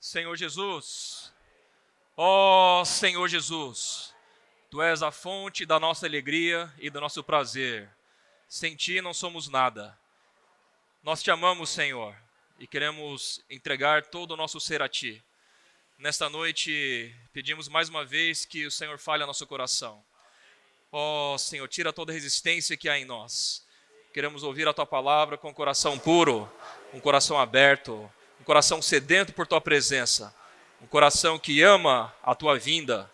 Senhor Jesus, ó Senhor Jesus, Tu és a fonte da nossa alegria e do nosso prazer. Sem Ti não somos nada. Nós Te amamos, Senhor, e queremos entregar todo o nosso ser a Ti. Nesta noite, pedimos mais uma vez que o Senhor fale ao nosso coração. Ó Senhor, tira toda a resistência que há em nós. Queremos ouvir a Tua palavra com um coração puro, um coração aberto, um coração sedento por Tua presença, um coração que ama a Tua vinda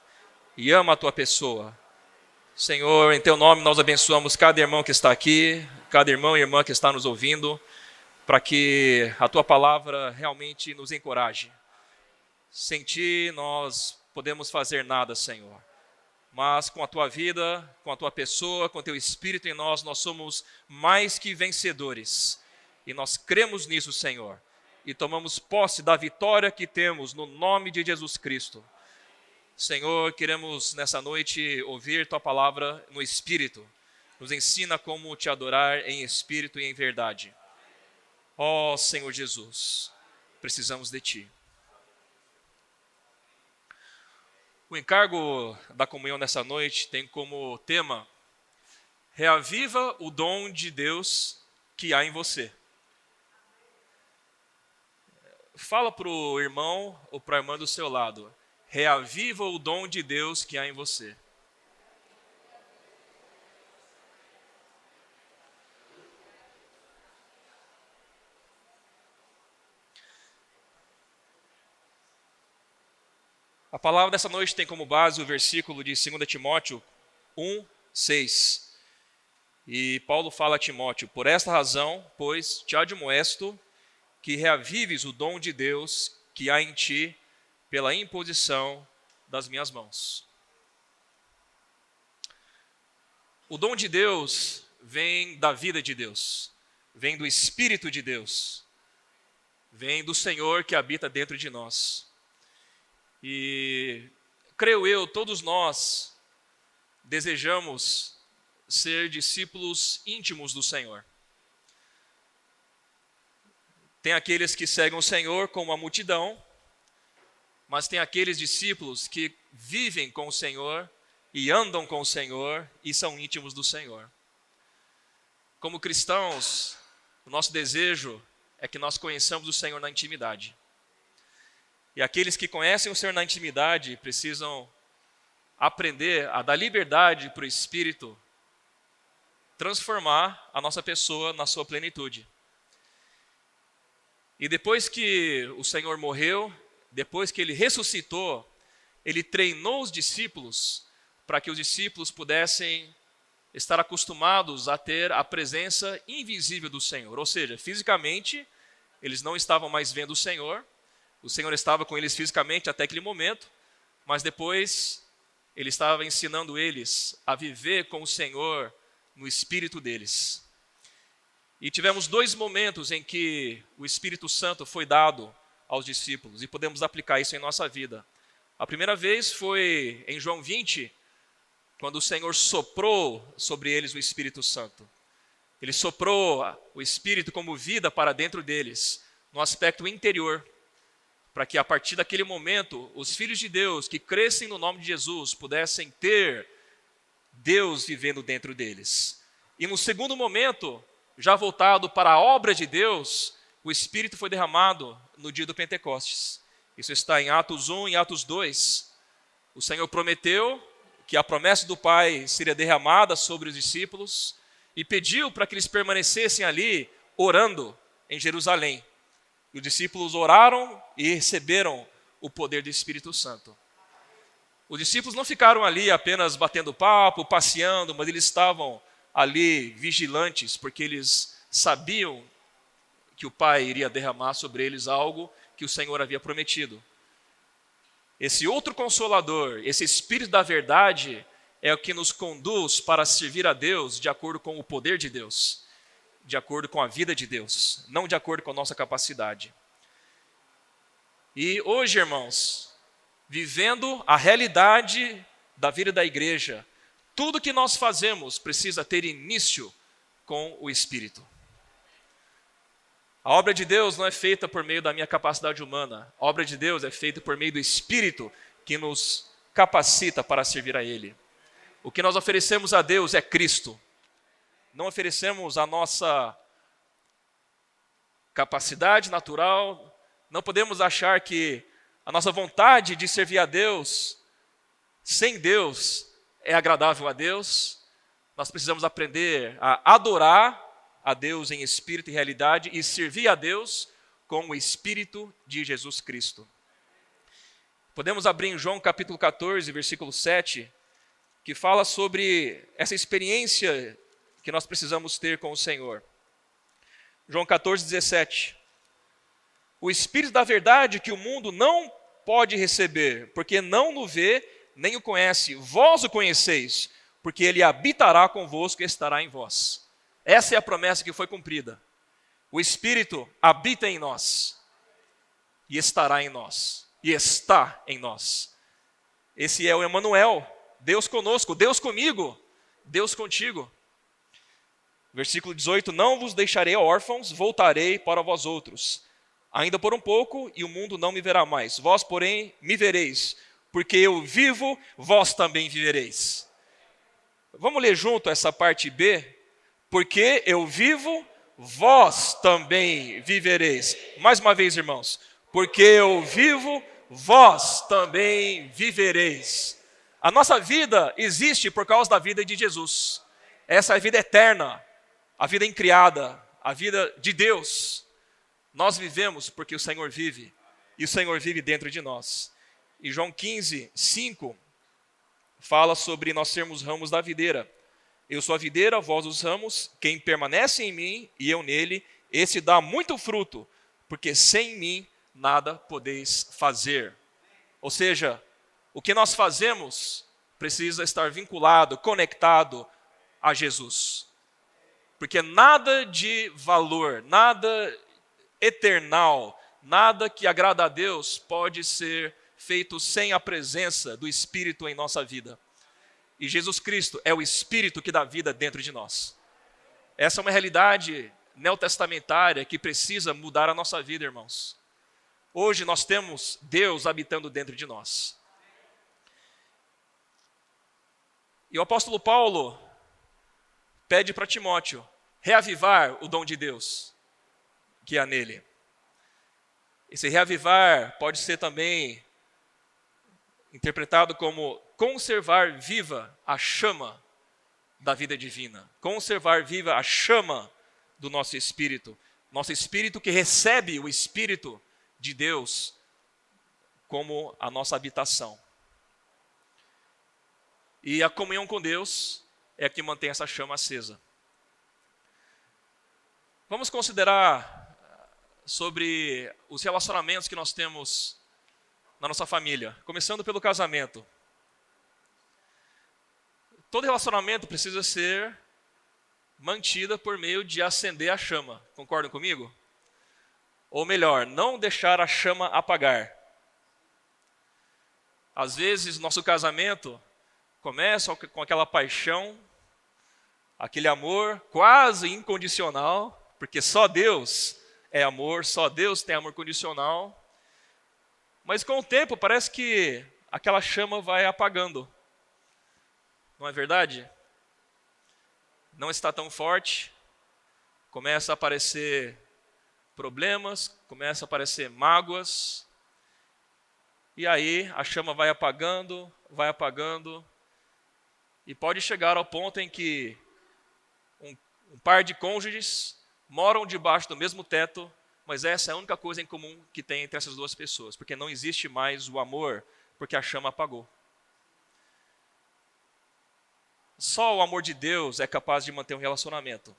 e ama a Tua pessoa. Senhor, em Teu nome nós abençoamos cada irmão que está aqui, cada irmão e irmã que está nos ouvindo, para que a Tua palavra realmente nos encoraje. Sem Ti nós podemos fazer nada, Senhor. Mas com a Tua vida, com a Tua pessoa, com o Teu Espírito em nós, nós somos mais que vencedores. E nós cremos nisso, Senhor. E tomamos posse da vitória que temos no nome de Jesus Cristo. Senhor, queremos nessa noite ouvir Tua palavra no Espírito. Nos ensina como Te adorar em Espírito e em verdade. Ó Senhor Jesus, precisamos de Ti. O encargo da comunhão nessa noite tem como tema: reaviva o dom de Deus que há em você. Fala para o irmão ou para a irmã do seu lado: reaviva o dom de Deus que há em você. A palavra dessa noite tem como base o versículo de 2 Timóteo 1:6. E Paulo fala a Timóteo: por esta razão, pois, te admoesto que reavives o dom de Deus que há em ti pela imposição das minhas mãos. O dom de Deus vem da vida de Deus, vem do Espírito de Deus, vem do Senhor que habita dentro de nós. E creio eu, todos nós desejamos ser discípulos íntimos do Senhor. Tem aqueles que seguem o Senhor como a multidão, mas tem aqueles discípulos que vivem com o Senhor e andam com o Senhor e são íntimos do Senhor. Como cristãos, o nosso desejo é que nós conheçamos o Senhor na intimidade. E aqueles que conhecem o Senhor na intimidade precisam aprender a dar liberdade para o Espírito transformar a nossa pessoa na sua plenitude. E depois que o Senhor morreu, depois que Ele ressuscitou, Ele treinou os discípulos para que os discípulos pudessem estar acostumados a ter a presença invisível do Senhor. Ou seja, fisicamente, eles não estavam mais vendo o Senhor estava com eles fisicamente até aquele momento, mas depois Ele estava ensinando eles a viver com o Senhor no espírito deles. E tivemos 2 momentos em que o Espírito Santo foi dado aos discípulos, e podemos aplicar isso em nossa vida. A primeira vez foi em João 20, quando o Senhor soprou sobre eles o Espírito Santo. Ele soprou o Espírito como vida para dentro deles, no aspecto interior, para que a partir daquele momento, os filhos de Deus que crescem no nome de Jesus pudessem ter Deus vivendo dentro deles. E no segundo momento, já voltado para a obra de Deus, o Espírito foi derramado no dia do Pentecostes. Isso está em Atos 1 e Atos 2. O Senhor prometeu que a promessa do Pai seria derramada sobre os discípulos e pediu para que eles permanecessem ali orando em Jerusalém. E os discípulos oraram e receberam o poder do Espírito Santo. Os discípulos não ficaram ali apenas batendo papo, passeando, mas eles estavam ali vigilantes, porque eles sabiam que o Pai iria derramar sobre eles algo que o Senhor havia prometido. Esse outro Consolador, esse Espírito da verdade, é o que nos conduz para servir a Deus de acordo com o poder de Deus, de acordo com a vida de Deus, não de acordo com a nossa capacidade. E hoje, irmãos, vivendo a realidade da vida da igreja, tudo que nós fazemos precisa ter início com o Espírito. A obra de Deus não é feita por meio da minha capacidade humana. A obra de Deus é feita por meio do Espírito que nos capacita para servir a Ele. O que nós oferecemos a Deus é Cristo. Não oferecemos a nossa capacidade natural. Não podemos achar que a nossa vontade de servir a Deus, sem Deus, é agradável a Deus. Nós precisamos aprender a adorar a Deus em espírito e realidade e servir a Deus com o Espírito de Jesus Cristo. Podemos abrir em João capítulo 14, versículo 7, que fala sobre essa experiência que nós precisamos ter com o Senhor. João 14, 17. O Espírito da verdade que o mundo não pode receber, porque não o vê, nem o conhece. Vós o conheceis, porque ele habitará convosco e estará em vós. Essa é a promessa que foi cumprida. O Espírito habita em nós e estará em nós. E está em nós. Esse é o Emanuel, Deus conosco, Deus comigo, Deus contigo. Versículo 18, não vos deixarei órfãos, voltarei para vós outros. Ainda por um pouco, e o mundo não me verá mais. Vós, porém, me vereis, porque eu vivo, vós também vivereis. Vamos ler junto essa parte B? Porque eu vivo, vós também vivereis. Mais uma vez, irmãos. Porque eu vivo, vós também vivereis. A nossa vida existe por causa da vida de Jesus. Essa é a vida eterna, a vida incriada, a vida de Deus. Nós vivemos porque o Senhor vive, e o Senhor vive dentro de nós. E João 15, 5, fala sobre nós sermos ramos da videira. Eu sou a videira, vós os ramos, quem permanece em mim e eu nele, esse dá muito fruto, porque sem mim nada podeis fazer. Ou seja, o que nós fazemos precisa estar vinculado, conectado a Jesus. Porque nada de valor, nada eternal, nada que agrada a Deus pode ser feito sem a presença do Espírito em nossa vida. E Jesus Cristo é o Espírito que dá vida dentro de nós. Essa é uma realidade neotestamentária que precisa mudar a nossa vida, irmãos. Hoje nós temos Deus habitando dentro de nós. E o apóstolo Paulo pede para Timóteo reavivar o dom de Deus que há nele. Esse reavivar pode ser também interpretado como conservar viva a chama da vida divina. Conservar viva a chama do nosso espírito. Nosso espírito que recebe o Espírito de Deus como a nossa habitação. E a comunhão com Deus é a que mantém essa chama acesa. Vamos considerar sobre os relacionamentos que nós temos na nossa família, começando pelo casamento. Todo relacionamento precisa ser mantido por meio de acender a chama. Concordam comigo? Ou melhor, não deixar a chama apagar. Às vezes, nosso casamento começa com aquela paixão, aquele amor quase incondicional, porque só Deus é amor, só Deus tem amor condicional. Mas com o tempo parece que aquela chama vai apagando. Não é verdade? Não está tão forte, começa a aparecer problemas, começa a aparecer mágoas, e aí a chama vai apagando, e pode chegar ao ponto em que um par de cônjuges moram debaixo do mesmo teto, mas essa é a única coisa em comum que tem entre essas duas pessoas, porque não existe mais o amor, porque a chama apagou. Só o amor de Deus é capaz de manter um relacionamento.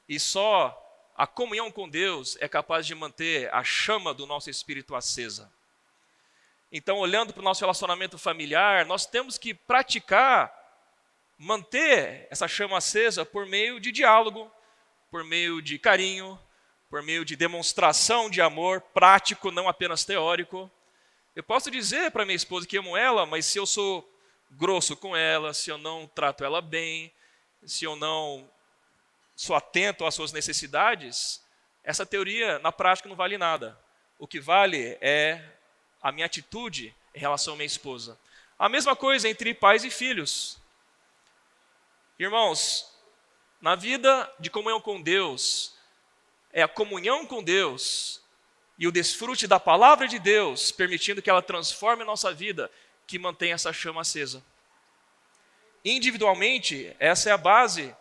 E só a comunhão com Deus é capaz de manter a chama do nosso espírito acesa. Então, olhando para o nosso relacionamento familiar, nós temos que praticar, manter essa chama acesa por meio de diálogo, por meio de carinho, por meio de demonstração de amor prático, não apenas teórico. Eu posso dizer para minha esposa que amo ela, mas se eu sou grosso com ela, se eu não trato ela bem, se eu não sou atento às suas necessidades, essa teoria na prática não vale nada. O que vale é a minha atitude em relação à minha esposa. A mesma coisa entre pais e filhos. Irmãos, na vida de comunhão com Deus, é a comunhão com Deus e o desfrute da palavra de Deus, permitindo que ela transforme a nossa vida, que mantém essa chama acesa. Individualmente, essa é a base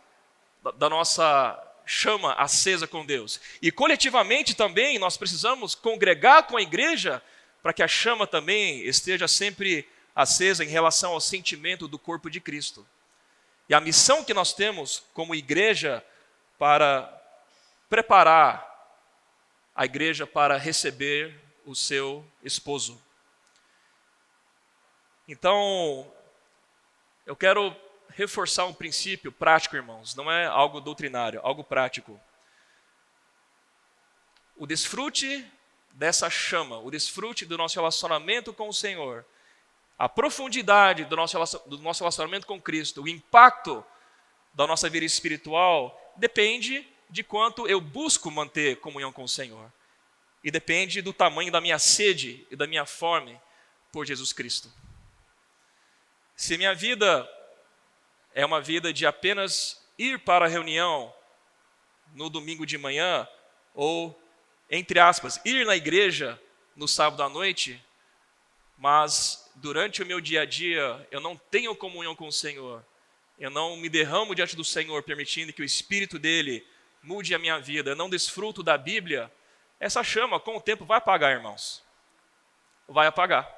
da nossa chama acesa com Deus. E coletivamente também nós precisamos congregar com a igreja para que a chama também esteja sempre acesa em relação ao sentimento do corpo de Cristo. E a missão que nós temos como igreja para preparar a igreja para receber o seu esposo. Então, eu quero reforçar um princípio prático, irmãos. Não é algo doutrinário, algo prático. O desfrute dessa chama, o desfrute do nosso relacionamento com o Senhor, a profundidade do nosso relacionamento com Cristo, o impacto da nossa vida espiritual, depende de quanto eu busco manter comunhão com o Senhor. E depende do tamanho da minha sede e da minha fome por Jesus Cristo. Se minha vida é uma vida de apenas ir para a reunião no domingo de manhã, ou, entre aspas, ir na igreja no sábado à noite, mas durante o meu dia a dia eu não tenho comunhão com o Senhor, eu não me derramo diante do Senhor, permitindo que o Espírito dele mude a minha vida, eu não desfruto da Bíblia, essa chama com o tempo vai apagar, irmãos. Vai apagar.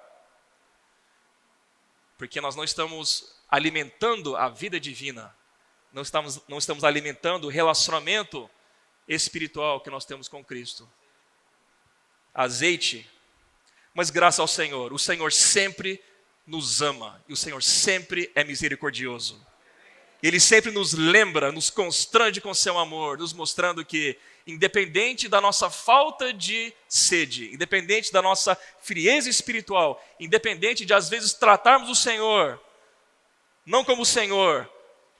Porque nós não estamos alimentando a vida divina, não estamos alimentando o relacionamento espiritual que nós temos com Cristo. Azeite, mas graças ao Senhor, o Senhor sempre nos ama e o Senhor sempre é misericordioso. Ele sempre nos lembra, nos constrange com seu amor, nos mostrando que, independente da nossa falta de sede, independente da nossa frieza espiritual, independente de às vezes tratarmos o Senhor não como o Senhor,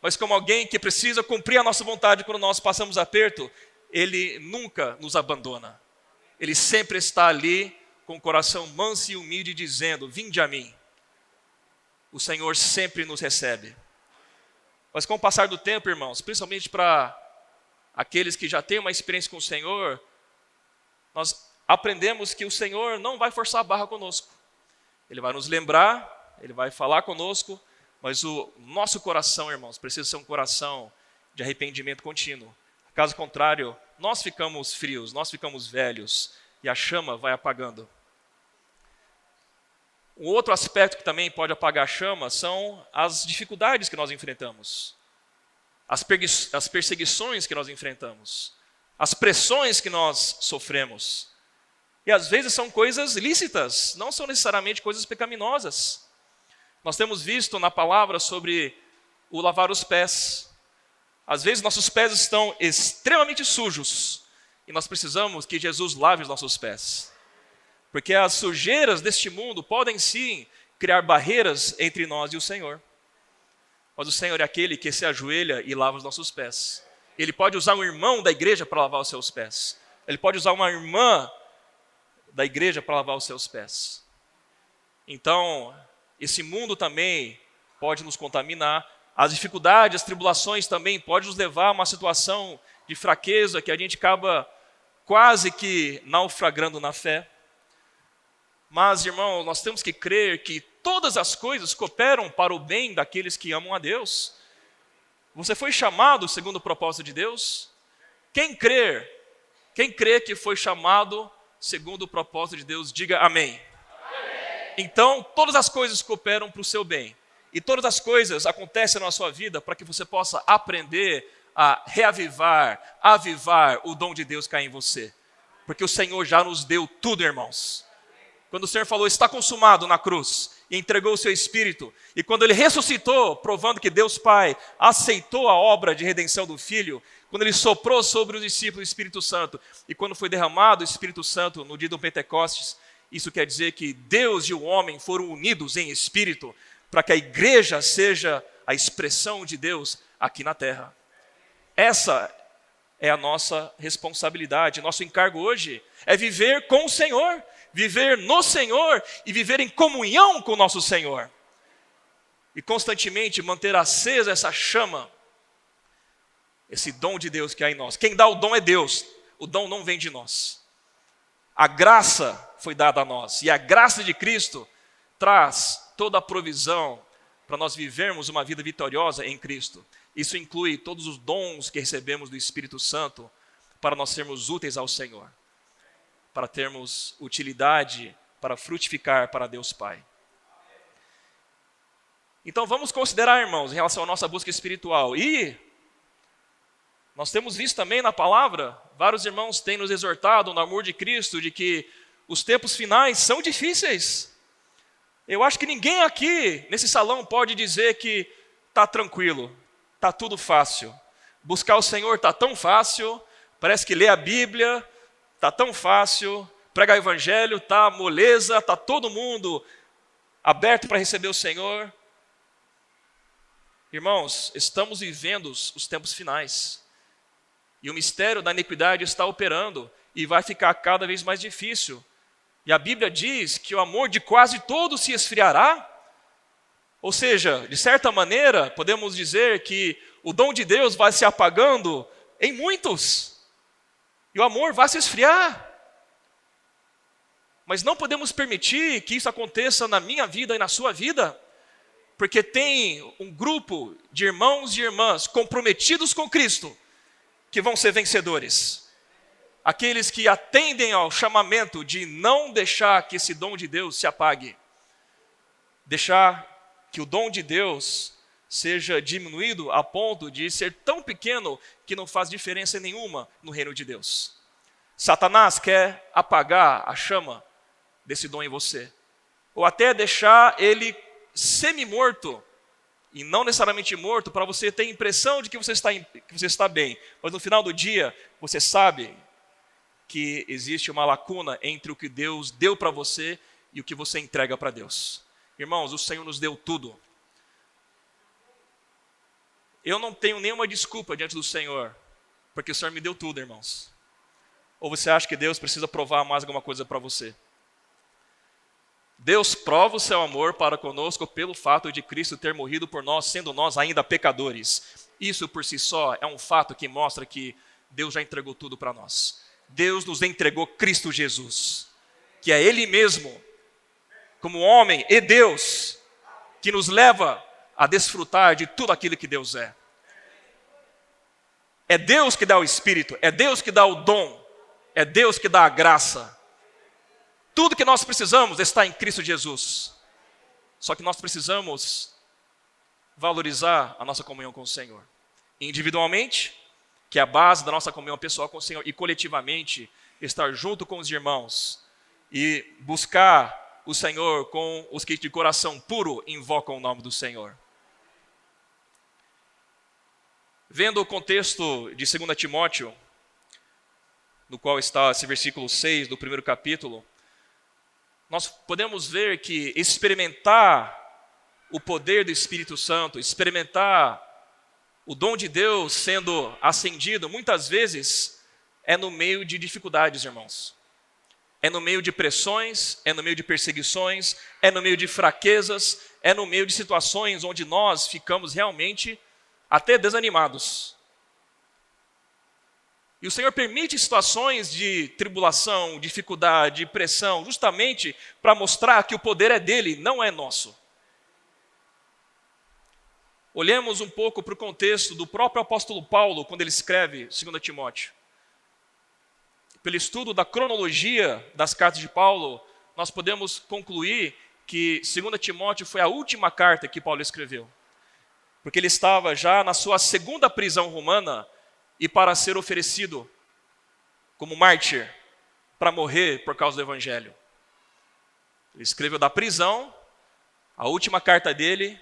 mas como alguém que precisa cumprir a nossa vontade quando nós passamos aperto, Ele nunca nos abandona. Ele sempre está ali com o coração manso e humilde dizendo, vinde a mim. O Senhor sempre nos recebe. Mas com o passar do tempo, irmãos, principalmente para aqueles que já têm uma experiência com o Senhor, nós aprendemos que o Senhor não vai forçar a barra conosco. Ele vai nos lembrar, Ele vai falar conosco, mas o nosso coração, irmãos, precisa ser um coração de arrependimento contínuo. Caso contrário, nós ficamos frios, nós ficamos velhos e a chama vai apagando. Um outro aspecto que também pode apagar a chama são as dificuldades que nós enfrentamos, as perseguições que nós enfrentamos, as pressões que nós sofremos. E às vezes são coisas lícitas, não são necessariamente coisas pecaminosas. Nós temos visto na palavra sobre o lavar os pés. Às vezes nossos pés estão extremamente sujos e nós precisamos que Jesus lave os nossos pés. Porque as sujeiras deste mundo podem sim criar barreiras entre nós e o Senhor. Mas o Senhor é aquele que se ajoelha e lava os nossos pés. Ele pode usar um irmão da igreja para lavar os seus pés. Ele pode usar uma irmã da igreja para lavar os seus pés. Então, esse mundo também pode nos contaminar. As dificuldades, as tribulações também podem nos levar a uma situação de fraqueza que a gente acaba quase que naufragando na fé. Mas, irmão, nós temos que crer que todas as coisas cooperam para o bem daqueles que amam a Deus. Você foi chamado segundo o propósito de Deus? Quem crê que foi chamado segundo o propósito de Deus, diga amém. Então, todas as coisas cooperam para o seu bem. E todas as coisas acontecem na sua vida para que você possa aprender a avivar o dom de Deus cair em você. Porque o Senhor já nos deu tudo, irmãos. Quando o Senhor falou, está consumado na cruz, e entregou o seu Espírito, e quando Ele ressuscitou, provando que Deus Pai aceitou a obra de redenção do Filho, quando Ele soprou sobre os discípulos o Espírito Santo, e quando foi derramado o Espírito Santo no dia do Pentecostes, isso quer dizer que Deus e o homem foram unidos em Espírito, para que a igreja seja a expressão de Deus aqui na terra. Essa é a nossa responsabilidade. Nosso encargo hoje é viver com o Senhor, viver no Senhor e viver em comunhão com o nosso Senhor. E constantemente manter acesa essa chama, esse dom de Deus que há em nós. Quem dá o dom é Deus, o dom não vem de nós. A graça foi dada a nós, e a graça de Cristo traz toda a provisão para nós vivermos uma vida vitoriosa em Cristo. Isso inclui todos os dons que recebemos do Espírito Santo para nós sermos úteis ao Senhor, para termos utilidade, para frutificar para Deus Pai. Então vamos considerar, irmãos, em relação à nossa busca espiritual. E nós temos visto também na palavra, vários irmãos têm nos exortado no amor de Cristo, de que os tempos finais são difíceis. Eu acho que ninguém aqui, nesse salão, pode dizer que está tranquilo, está tudo fácil. Buscar o Senhor está tão fácil, parece que ler a Bíblia está tão fácil, pregar o Evangelho está moleza, está todo mundo aberto para receber o Senhor. Irmãos, estamos vivendo os tempos finais. E o mistério da iniquidade está operando e vai ficar cada vez mais difícil. E a Bíblia diz que o amor de quase todos se esfriará. Ou seja, de certa maneira, podemos dizer que o dom de Deus vai se apagando em muitos. E o amor vai se esfriar. Mas não podemos permitir que isso aconteça na minha vida e na sua vida. Porque tem um grupo de irmãos e irmãs comprometidos com Cristo que vão ser vencedores. Aqueles que atendem ao chamamento de não deixar que esse dom de Deus se apague. Deixar que o dom de Deus seja diminuído a ponto de ser tão pequeno que não faz diferença nenhuma no reino de Deus. Satanás quer apagar a chama desse dom em você. Ou até deixar ele semi-morto, e não necessariamente morto, para você ter a impressão de que você está bem. Mas no final do dia, você sabe que existe uma lacuna entre o que Deus deu para você e o que você entrega para Deus. Irmãos, o Senhor nos deu tudo. Eu não tenho nenhuma desculpa diante do Senhor, porque o Senhor me deu tudo, irmãos. Ou você acha que Deus precisa provar mais alguma coisa para você? Deus prova o seu amor para conosco pelo fato de Cristo ter morrido por nós, sendo nós ainda pecadores. Isso por si só é um fato que mostra que Deus já entregou tudo para nós. Deus nos entregou Cristo Jesus, que é Ele mesmo, como homem e Deus, que nos leva a desfrutar de tudo aquilo que Deus é. É Deus que dá o Espírito, é Deus que dá o dom, é Deus que dá a graça. Tudo que nós precisamos está em Cristo Jesus. Só que nós precisamos valorizar a nossa comunhão com o Senhor. Individualmente, que é a base da nossa comunhão pessoal com o Senhor, e coletivamente, estar junto com os irmãos e buscar o Senhor com os que de coração puro invocam o nome do Senhor. Vendo o contexto de 2 Timóteo, no qual está esse versículo 6 do primeiro capítulo, nós podemos ver que experimentar o poder do Espírito Santo, experimentar o dom de Deus sendo acendido, muitas vezes é no meio de dificuldades, irmãos. É no meio de pressões, é no meio de perseguições, é no meio de fraquezas, é no meio de situações onde nós ficamos realmente até desanimados. E o Senhor permite situações de tribulação, dificuldade, pressão, justamente para mostrar que o poder é dele, não é nosso. Olhemos um pouco para o contexto do próprio apóstolo Paulo, quando ele escreve 2 Timóteo. Pelo estudo da cronologia das cartas de Paulo, nós podemos concluir que 2 Timóteo foi a última carta que Paulo escreveu. Porque ele estava já na sua segunda prisão romana, e para ser oferecido como mártir, para morrer por causa do Evangelho. Ele escreveu da prisão, a última carta dele,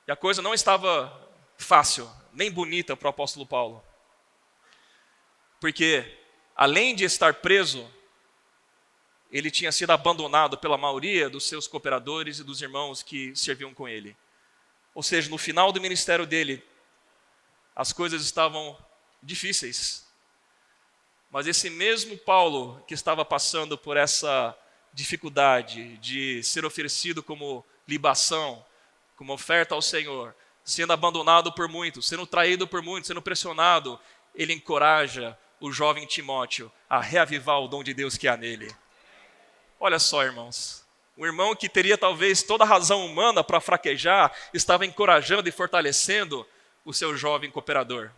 e a coisa não estava fácil, nem bonita para o apóstolo Paulo. Porque, além de estar preso, ele tinha sido abandonado pela maioria dos seus cooperadores e dos irmãos que serviam com ele. Ou seja, no final do ministério dele, as coisas estavam difíceis. Mas esse mesmo Paulo que estava passando por essa dificuldade de ser oferecido como libação, como oferta ao Senhor, sendo abandonado por muitos, sendo traído por muitos, sendo pressionado, ele encoraja o jovem Timóteo a reavivar o dom de Deus que há nele. Olha só, irmãos, um irmão que teria talvez toda a razão humana para fraquejar, estava encorajando e fortalecendo o seu jovem cooperador.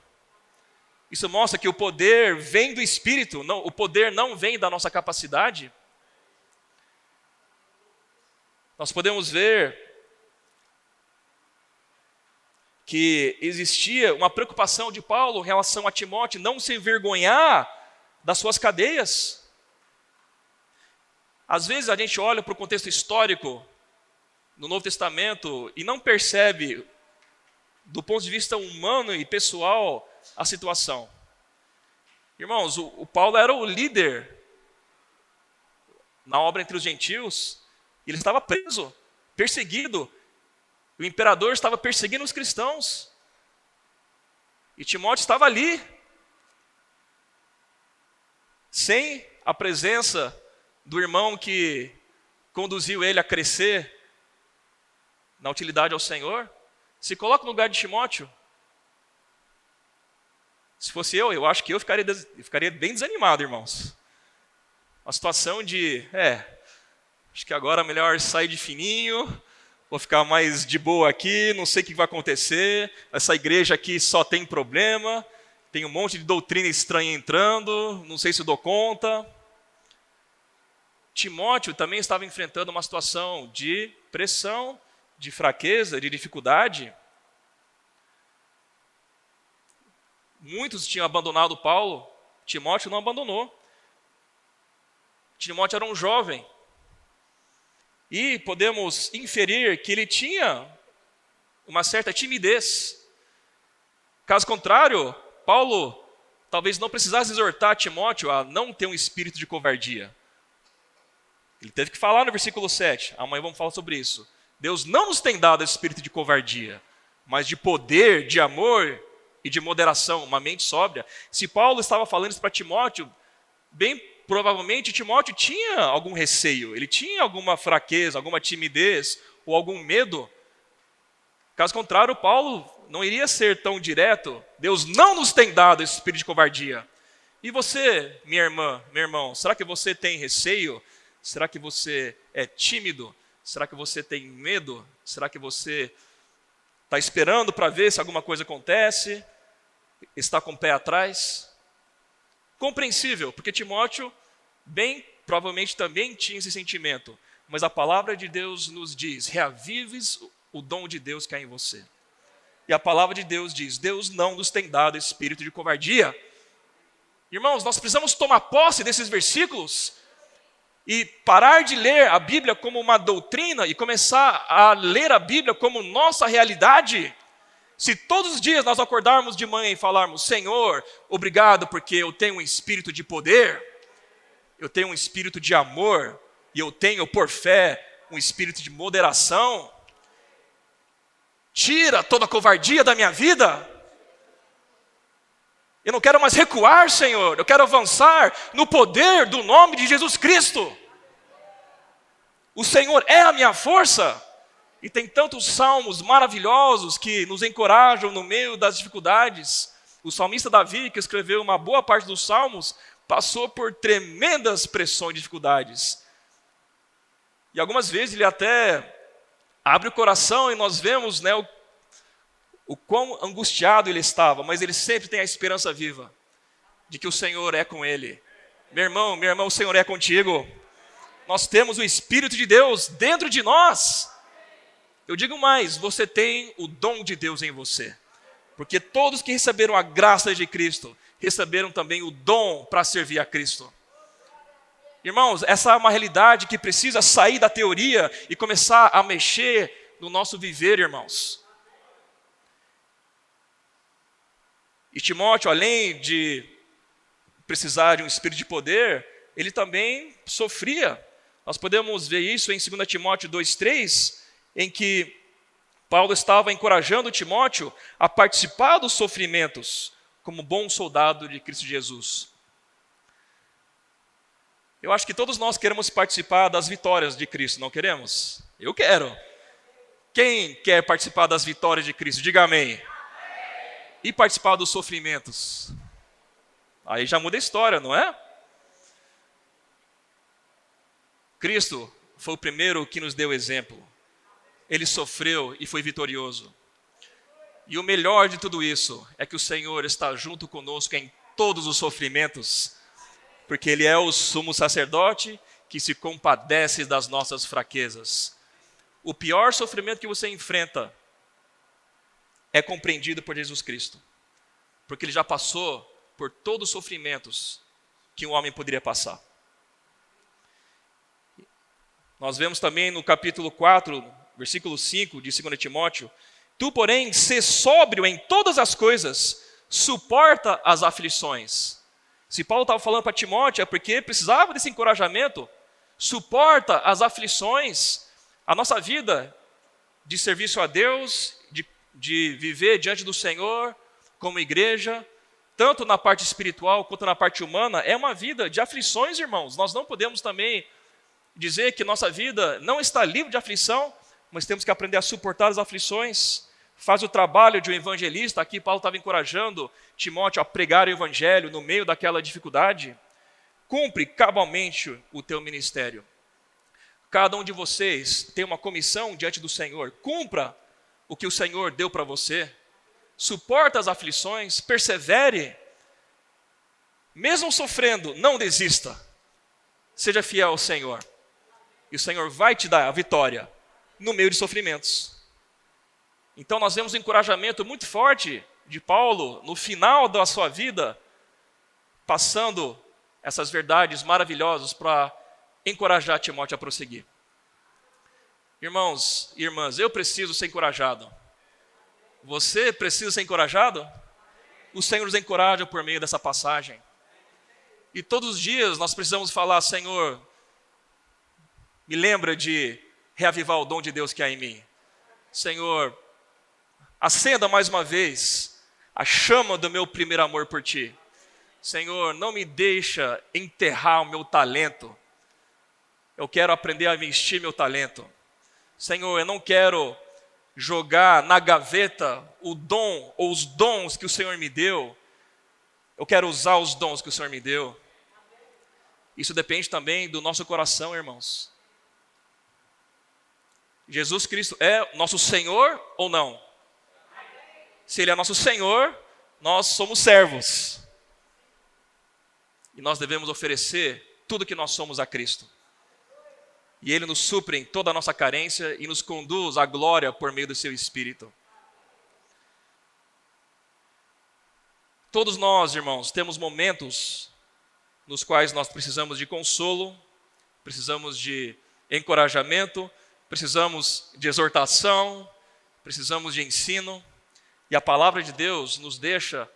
Isso mostra que o poder vem do Espírito, o poder não vem da nossa capacidade. Nós podemos ver que existia uma preocupação de Paulo em relação a Timóteo não se envergonhar das suas cadeias. Às vezes a gente olha para o contexto histórico no Novo Testamento e não percebe, do ponto de vista humano e pessoal, a situação. Irmãos, o Paulo era o líder na obra entre os gentios, e ele estava preso, perseguido. O imperador estava perseguindo os cristãos. E Timóteo estava ali, sem a presença do irmão que conduziu ele a crescer na utilidade ao Senhor. Se coloca no lugar de Timóteo. Se fosse eu acho que eu ficaria bem desanimado, irmãos. Uma situação de, acho que agora é melhor sair de fininho, vou ficar mais de boa aqui, não sei o que vai acontecer, essa igreja aqui só tem problema, tem um monte de doutrina estranha entrando, não sei se eu dou conta. Timóteo também estava enfrentando uma situação de pressão, de fraqueza, de dificuldade. Muitos tinham abandonado Paulo, Timóteo não abandonou. Timóteo era um jovem. E podemos inferir que ele tinha uma certa timidez. Caso contrário, Paulo talvez não precisasse exortar Timóteo a não ter um espírito de covardia. Ele teve que falar no versículo 7, amanhã vamos falar sobre isso. Deus não nos tem dado esse espírito de covardia, mas de poder, de amor e de moderação, uma mente sóbria. Se Paulo estava falando isso para Timóteo, bem provavelmente Timóteo tinha algum receio, ele tinha alguma fraqueza, alguma timidez ou algum medo. Caso contrário, Paulo não iria ser tão direto. Deus não nos tem dado esse espírito de covardia. E você, minha irmã, meu irmão, será que você tem receio? Será que você é tímido? Será que você tem medo? Será que você está esperando para ver se alguma coisa acontece? Está com o pé atrás? Compreensível, porque Timóteo, bem provavelmente também tinha esse sentimento. Mas a palavra de Deus nos diz, reavives o dom de Deus que há em você. E a palavra de Deus diz, Deus não nos tem dado espírito de covardia. Irmãos, nós precisamos tomar posse desses versículos e parar de ler a Bíblia como uma doutrina e começar a ler a Bíblia como nossa realidade. Se todos os dias nós acordarmos de manhã e falarmos, Senhor, obrigado porque eu tenho um espírito de poder, eu tenho um espírito de amor, e eu tenho por fé um espírito de moderação, tira toda a covardia da minha vida. Eu não quero mais recuar, Senhor, eu quero avançar no poder do nome de Jesus Cristo. O Senhor é a minha força. E tem tantos salmos maravilhosos que nos encorajam no meio das dificuldades. O salmista Davi, que escreveu uma boa parte dos salmos, passou por tremendas pressões e dificuldades. E algumas vezes ele até abre o coração e nós vemos, o quão angustiado ele estava, mas ele sempre tem a esperança viva de que o Senhor é com ele. Meu irmão, minha irmã, o Senhor é contigo. Nós temos o Espírito de Deus dentro de nós. Eu digo mais, você tem o dom de Deus em você. Porque todos que receberam a graça de Cristo, receberam também o dom para servir a Cristo. Irmãos, essa é uma realidade que precisa sair da teoria e começar a mexer no nosso viver, irmãos. E Timóteo, além de precisar de um espírito de poder, ele também sofria. Nós podemos ver isso em 2 Timóteo 2,3, em que Paulo estava encorajando Timóteo a participar dos sofrimentos como bom soldado de Cristo Jesus. Eu acho que todos nós queremos participar das vitórias de Cristo, não queremos? Eu quero. Quem quer participar das vitórias de Cristo? Diga amém. E participar dos sofrimentos? Aí já muda a história, não é? Cristo foi o primeiro que nos deu exemplo. Ele sofreu e foi vitorioso. E o melhor de tudo isso é que o Senhor está junto conosco em todos os sofrimentos, porque Ele é o sumo sacerdote que se compadece das nossas fraquezas. O pior sofrimento que você enfrenta é compreendido por Jesus Cristo, porque Ele já passou por todos os sofrimentos que um homem poderia passar. Nós vemos também no capítulo 4, versículo 5 de 2 Timóteo: tu, porém, sê sóbrio em todas as coisas, suporta as aflições. Se Paulo estava falando para Timóteo, é porque precisava desse encorajamento. Suporta as aflições. A nossa vida de serviço a Deus, de viver diante do Senhor, como igreja, tanto na parte espiritual quanto na parte humana, é uma vida de aflições, irmãos. Nós não podemos também dizer que nossa vida não está livre de aflição, mas temos que aprender a suportar as aflições. Faz o trabalho de um evangelista. Aqui Paulo estava encorajando Timóteo a pregar o evangelho no meio daquela dificuldade. Cumpre cabalmente o teu ministério. Cada um de vocês tem uma comissão diante do Senhor. Cumpra o que o Senhor deu para você. Suporta as aflições, persevere. Mesmo sofrendo, não desista. Seja fiel ao Senhor. E o Senhor vai te dar a vitória no meio de sofrimentos. Então nós vemos um encorajamento muito forte de Paulo no final da sua vida, passando essas verdades maravilhosas para encorajar Timóteo a prosseguir. Irmãos e irmãs, eu preciso ser encorajado. Você precisa ser encorajado? O Senhor nos encoraja por meio dessa passagem. E todos os dias nós precisamos falar: Senhor, me lembra de reavivar o dom de Deus que há em mim. Senhor, acenda mais uma vez a chama do meu primeiro amor por Ti. Senhor, não me deixa enterrar o meu talento. Eu quero aprender a investir meu talento. Senhor, eu não quero jogar na gaveta o dom ou os dons que o Senhor me deu. Eu quero usar os dons que o Senhor me deu. Isso depende também do nosso coração, irmãos. Jesus Cristo é nosso Senhor ou não? Se Ele é nosso Senhor, nós somos servos. E nós devemos oferecer tudo que nós somos a Cristo. E Ele nos supre em toda a nossa carência e nos conduz à glória por meio do Seu Espírito. Todos nós, irmãos, temos momentos nos quais nós precisamos de consolo, precisamos de encorajamento, precisamos de exortação, precisamos de ensino. E a palavra de Deus nos deixa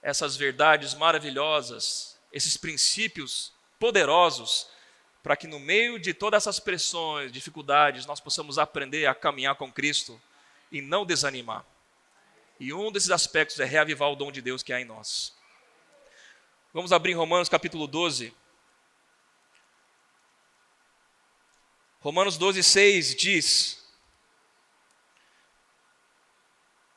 essas verdades maravilhosas, esses princípios poderosos, para que no meio de todas essas pressões, dificuldades, nós possamos aprender a caminhar com Cristo e não desanimar. E um desses aspectos é reavivar o dom de Deus que há em nós. Vamos abrir Romanos capítulo 12. Romanos 12, 6 diz: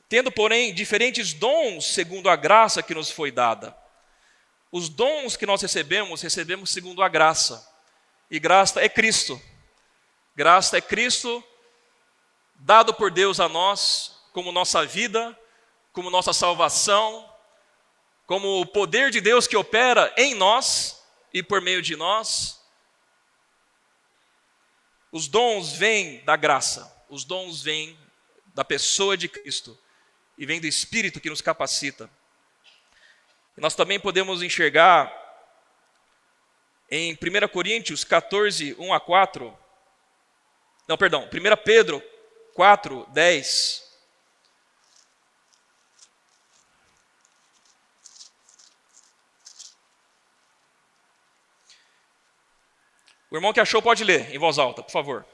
tendo, porém, diferentes dons segundo a graça que nos foi dada. Os dons que nós recebemos segundo a graça. E graça é Cristo. Graça é Cristo dado por Deus a nós como nossa vida, como nossa salvação, como o poder de Deus que opera em nós e por meio de nós. Os dons vêm da graça, os dons vêm da pessoa de Cristo e vêm do Espírito que nos capacita. E nós também podemos enxergar em 1 Coríntios 14, 1 a 4, não, perdão, 1 Pedro 4, 10. O irmão que achou pode ler em voz alta, por favor.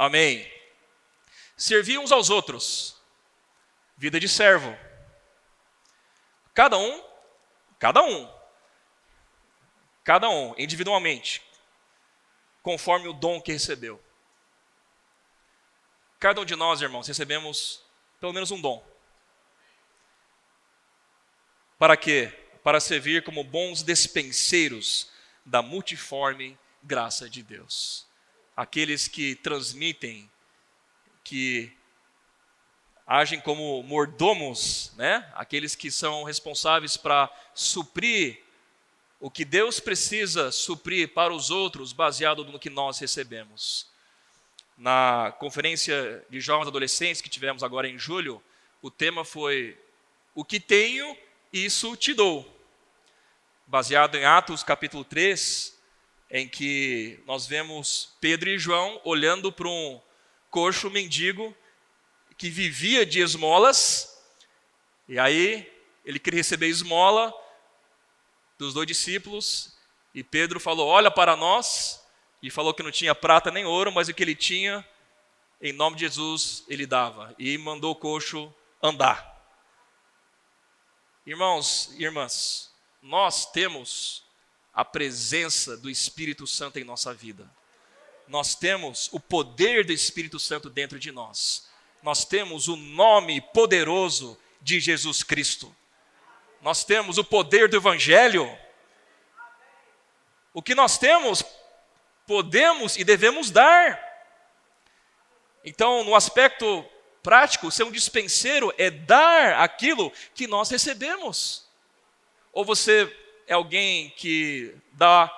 Amém. Servir uns aos outros. Vida de servo. Cada um, individualmente, conforme o dom que recebeu. Cada um de nós, irmãos, recebemos pelo menos um dom. Para quê? Para servir como bons despenseiros da multiforme graça de Deus. Aqueles que transmitem, que agem como mordomos, né? Aqueles que são responsáveis para suprir o que Deus precisa suprir para os outros, baseado no que nós recebemos. Na conferência de jovens adolescentes que tivemos agora em julho, o tema foi: o que tenho, isso te dou. Baseado em Atos capítulo 3, em que nós vemos Pedro e João olhando para um coxo mendigo que vivia de esmolas, e aí ele queria receber esmola dos 2 discípulos, e Pedro falou: olha para nós, e falou que não tinha prata nem ouro, mas o que ele tinha, em nome de Jesus, ele dava, e mandou o coxo andar. Irmãos e irmãs, nós temos a presença do Espírito Santo em nossa vida. Nós temos o poder do Espírito Santo dentro de nós. Nós temos o nome poderoso de Jesus Cristo. Nós temos o poder do Evangelho. O que nós temos, podemos e devemos dar. Então, no aspecto prático, ser um dispenseiro é dar aquilo que nós recebemos. Ou você é alguém que dá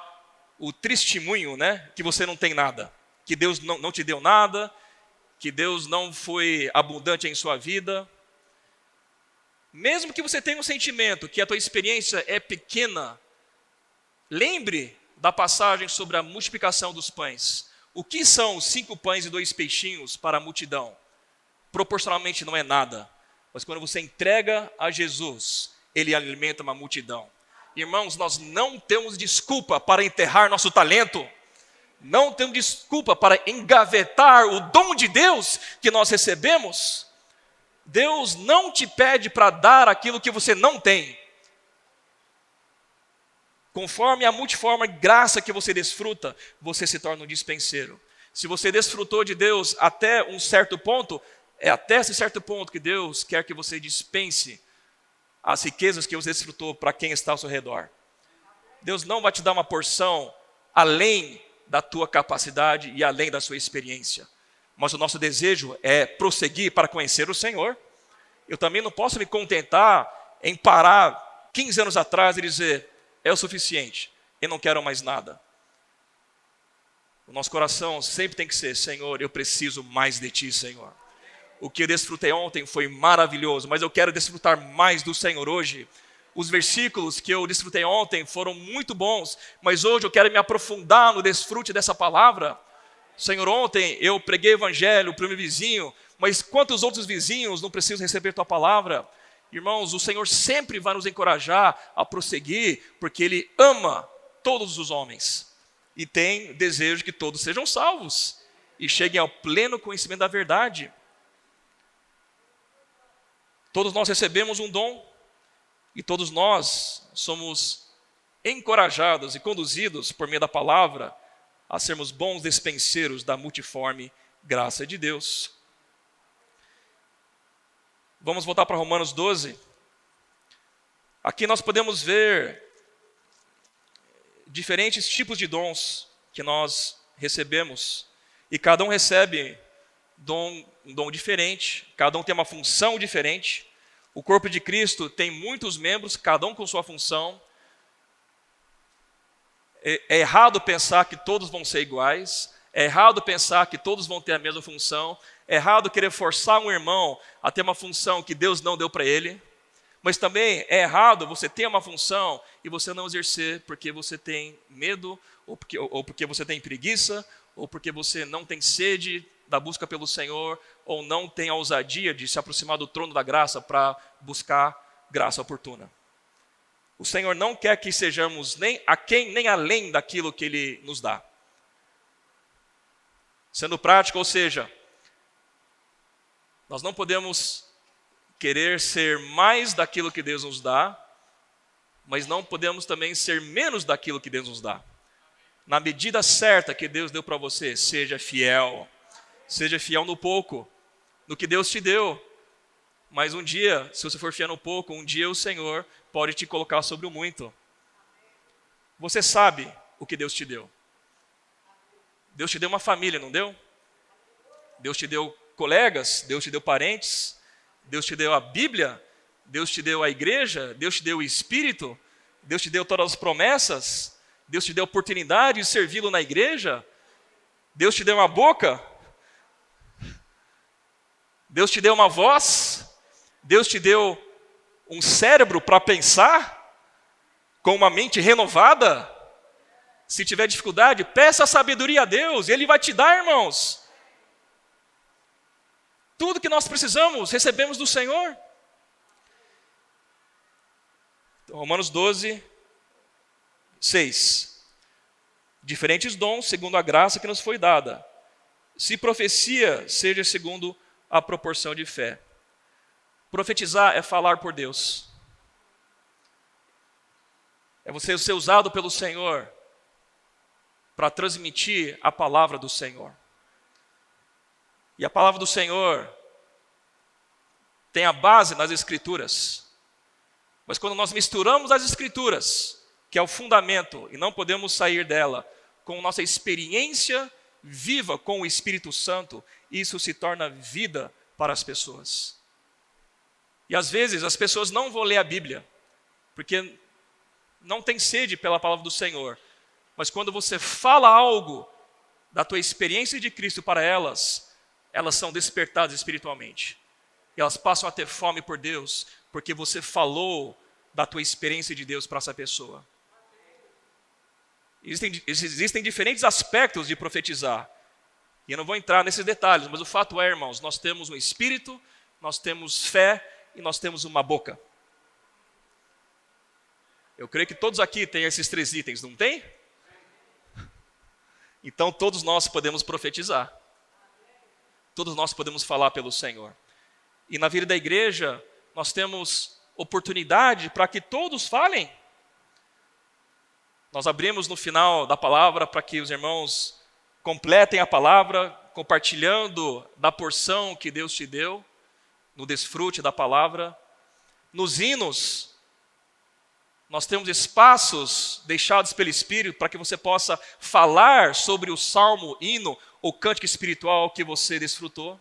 o testemunho, né? Que você não tem nada, que Deus não te deu nada, que Deus não foi abundante em sua vida. Mesmo que você tenha um sentimento que a tua experiência é pequena, lembre da passagem sobre a multiplicação dos pães. O que são 5 pães e 2 peixinhos para a multidão? Proporcionalmente não é nada, mas quando você entrega a Jesus, Ele alimenta uma multidão. Irmãos, nós não temos desculpa para enterrar nosso talento, não temos desculpa para engavetar o dom de Deus que nós recebemos. Deus não te pede para dar aquilo que você não tem. Conforme a multiforme graça que você desfruta, você se torna um dispenseiro. Se você desfrutou de Deus até um certo ponto, é até esse certo ponto que Deus quer que você dispense as riquezas que você desfrutou para quem está ao seu redor. Deus não vai te dar uma porção além da tua capacidade e além da sua experiência. Mas o nosso desejo é prosseguir para conhecer o Senhor. Eu também não posso me contentar em parar 15 anos atrás e dizer: é o suficiente, eu não quero mais nada. O nosso coração sempre tem que ser: Senhor, eu preciso mais de Ti, Senhor. O que eu desfrutei ontem foi maravilhoso, mas eu quero desfrutar mais do Senhor hoje. Os versículos que eu desfrutei ontem foram muito bons, mas hoje eu quero me aprofundar no desfrute dessa palavra. Senhor, ontem eu preguei o evangelho para o meu vizinho, mas quantos outros vizinhos não precisam receber tua palavra? Irmãos, o Senhor sempre vai nos encorajar a prosseguir, porque Ele ama todos os homens e tem desejo que todos sejam salvos e cheguem ao pleno conhecimento da verdade. Todos nós recebemos um dom e todos nós somos encorajados e conduzidos por meio da palavra a sermos bons despenseiros da multiforme graça de Deus. Vamos voltar para Romanos 12. Aqui nós podemos ver diferentes tipos de dons que nós recebemos. E cada um recebe um dom diferente, cada um tem uma função diferente. O corpo de Cristo tem muitos membros, cada um com sua função. É errado pensar que todos vão ser iguais, é errado pensar que todos vão ter a mesma função, é errado querer forçar um irmão a ter uma função que Deus não deu para ele, mas também é errado você ter uma função e você não exercer porque você tem medo, ou porque você tem preguiça, ou porque você não tem sede da busca pelo Senhor, ou não tem a ousadia de se aproximar do trono da graça para buscar graça oportuna. O Senhor não quer que sejamos nem aquém, nem além daquilo que Ele nos dá. Sendo prático, ou seja, nós não podemos querer ser mais daquilo que Deus nos dá, mas não podemos também ser menos daquilo que Deus nos dá. Na medida certa que Deus deu para você, seja fiel. Seja fiel no pouco, no que Deus te deu. Mas um dia, se você for fiel no pouco, um dia o Senhor pode te colocar sobre o muito. Você sabe o que Deus te deu. Deus te deu uma família, não deu? Deus te deu colegas, Deus te deu parentes, Deus te deu a Bíblia, Deus te deu a igreja, Deus te deu o Espírito, Deus te deu todas as promessas, Deus te deu a oportunidade de servi-lo na igreja, Deus te deu uma boca, Deus te deu uma voz, Deus te deu um cérebro para pensar, com uma mente renovada. Se tiver dificuldade, peça sabedoria a Deus, Ele vai te dar, irmãos. Tudo que nós precisamos, recebemos do Senhor. Romanos 12, 6. Diferentes dons, segundo a graça que nos foi dada. Se profecia, seja segundo a proporção de fé. Profetizar é falar por Deus. É você ser usado pelo Senhor para transmitir a palavra do Senhor. E a palavra do Senhor tem a base nas Escrituras. Mas quando nós misturamos as Escrituras, que é o fundamento, e não podemos sair dela, com nossa experiência viva com o Espírito Santo, isso se torna vida para as pessoas. E às vezes as pessoas não vão ler a Bíblia, porque não tem sede pela palavra do Senhor. Mas quando você fala algo da tua experiência de Cristo para elas, elas são despertadas espiritualmente. E elas passam a ter fome por Deus, porque você falou da tua experiência de Deus para essa pessoa. Existem diferentes aspectos de profetizar. E eu não vou entrar nesses detalhes, mas o fato é, irmãos, nós temos um espírito, nós temos fé e nós temos uma boca. Eu creio que todos aqui têm esses 3 itens, não tem? Então todos nós podemos profetizar. Todos nós podemos falar pelo Senhor. E na vida da igreja, nós temos oportunidade para que todos falem. Nós abrimos no final da palavra para que os irmãos completem a palavra, compartilhando da porção que Deus te deu, no desfrute da palavra. Nos hinos, nós temos espaços deixados pelo Espírito para que você possa falar sobre o salmo, hino ou cântico espiritual que você desfrutou.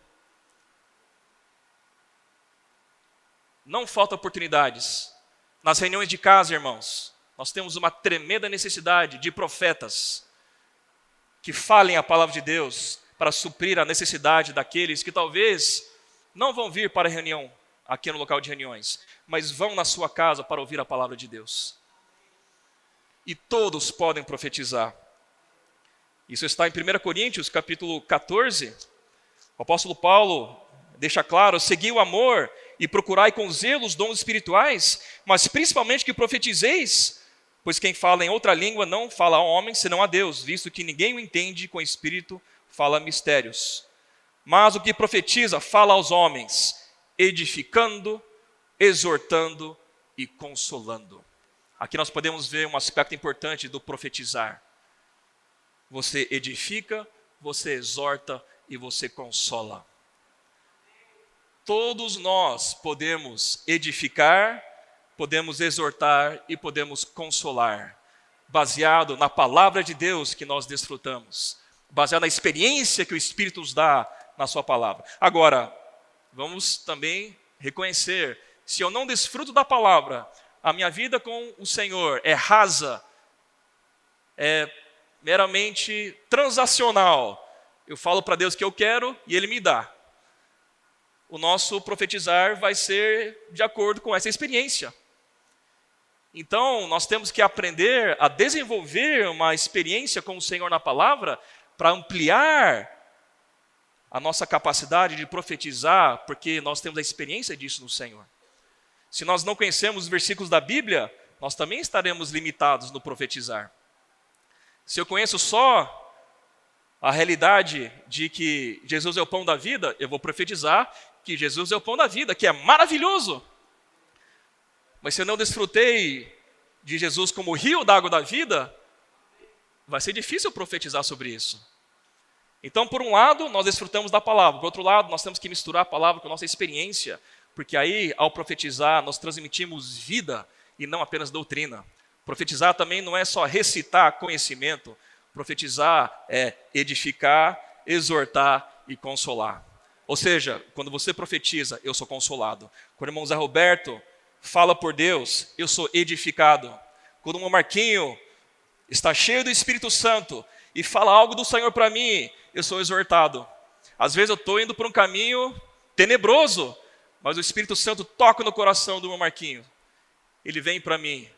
Não faltam oportunidades. Nas reuniões de casa, irmãos, nós temos uma tremenda necessidade de profetas que falem a palavra de Deus para suprir a necessidade daqueles que talvez não vão vir para a reunião aqui no local de reuniões, mas vão na sua casa para ouvir a palavra de Deus. E todos podem profetizar. Isso está em 1 Coríntios, capítulo 14. O apóstolo Paulo deixa claro: segui o amor e procurai com zelo os dons espirituais, mas principalmente que profetizeis, pois quem fala em outra língua não fala a homem, senão a Deus, visto que ninguém o entende, com espírito fala mistérios. Mas o que profetiza fala aos homens, edificando, exortando e consolando. Aqui nós podemos ver um aspecto importante do profetizar. Você edifica, você exorta e você consola. Todos nós podemos edificar, podemos exortar e podemos consolar, baseado na palavra de Deus que nós desfrutamos, baseado na experiência que o Espírito nos dá na sua palavra. Agora, vamos também reconhecer, se eu não desfruto da palavra, a minha vida com o Senhor é rasa, é meramente transacional. Eu falo para Deus que eu quero e Ele me dá. O nosso profetizar vai ser de acordo com essa experiência. Então, nós temos que aprender a desenvolver uma experiência com o Senhor na palavra para ampliar a nossa capacidade de profetizar, porque nós temos a experiência disso no Senhor. Se nós não conhecemos os versículos da Bíblia, nós também estaremos limitados no profetizar. Se eu conheço só a realidade de que Jesus é o pão da vida, eu vou profetizar que Jesus é o pão da vida, que é maravilhoso. Mas se eu não desfrutei de Jesus como o rio da água da vida, vai ser difícil profetizar sobre isso. Então, por um lado, nós desfrutamos da palavra. Por outro lado, nós temos que misturar a palavra com a nossa experiência, porque aí, ao profetizar, nós transmitimos vida e não apenas doutrina. Profetizar também não é só recitar conhecimento. Profetizar é edificar, exortar e consolar. Ou seja, quando você profetiza, eu sou consolado. Quando o irmão Zé Roberto fala por Deus, eu sou edificado. Quando o irmão Marquinho está cheio do Espírito Santo e fala algo do Senhor para mim, eu sou exortado. Às vezes eu estou indo por um caminho tenebroso, mas o Espírito Santo toca no coração do irmão Marquinho. Ele vem para mim,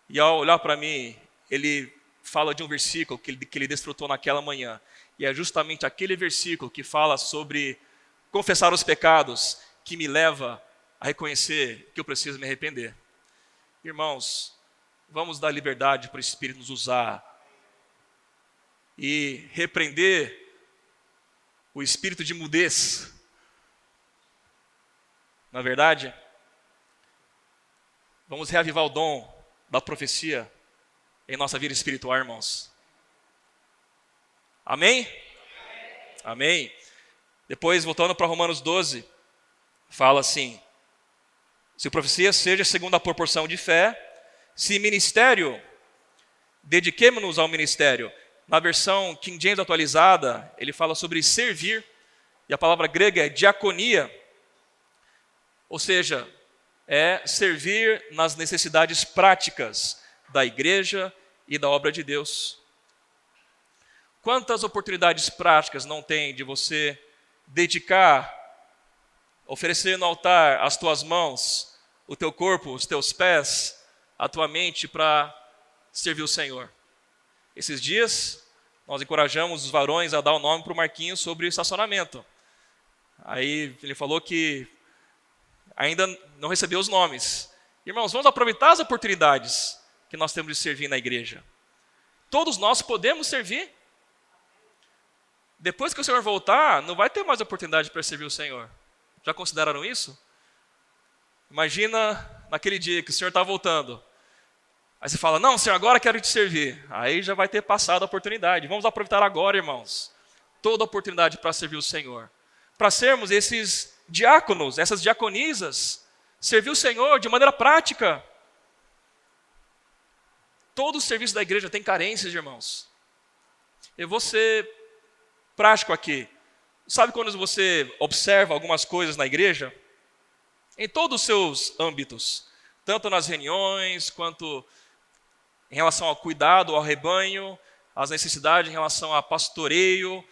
e ao olhar para mim, ele fala de um versículo que ele desfrutou naquela manhã. E é justamente aquele versículo que fala sobre confessar os pecados, que me leva a reconhecer que eu preciso me arrepender. Irmãos, vamos dar liberdade para o Espírito nos usar e repreender o espírito de mudez. Na verdade, vamos reavivar o dom da profecia em nossa vida espiritual, irmãos. Amém? Amém. Depois, voltando para Romanos 12, fala assim: se profecia seja segundo a proporção de fé, se ministério, dediquemo-nos ao ministério. Na versão King James atualizada, ele fala sobre servir, e a palavra grega é diaconia, ou seja, é servir nas necessidades práticas da igreja e da obra de Deus. Quantas oportunidades práticas não tem de você dedicar, oferecer no altar as tuas mãos, o teu corpo, os teus pés, a tua mente para servir o Senhor? Esses dias, nós encorajamos os varões a dar o nome para o Marquinhos sobre o estacionamento. Aí ele falou que ainda não recebeu os nomes. Irmãos, vamos aproveitar as oportunidades que nós temos de servir na igreja. Todos nós podemos servir. Depois que o Senhor voltar, não vai ter mais oportunidade para servir o Senhor. Já consideraram isso? Imagina naquele dia que o Senhor está voltando. Aí você fala, não, Senhor, agora quero te servir. Aí já vai ter passado a oportunidade. Vamos aproveitar agora, irmãos, toda a oportunidade para servir o Senhor. Para sermos esses diáconos, essas diaconisas, servir o Senhor de maneira prática. Todo o serviço da igreja tem carências, irmãos. Eu vou ser prático aqui. Sabe quando você observa algumas coisas na igreja? Em todos os seus âmbitos. Tanto nas reuniões, quanto em relação ao cuidado, ao rebanho, as necessidades em relação a pastoreio,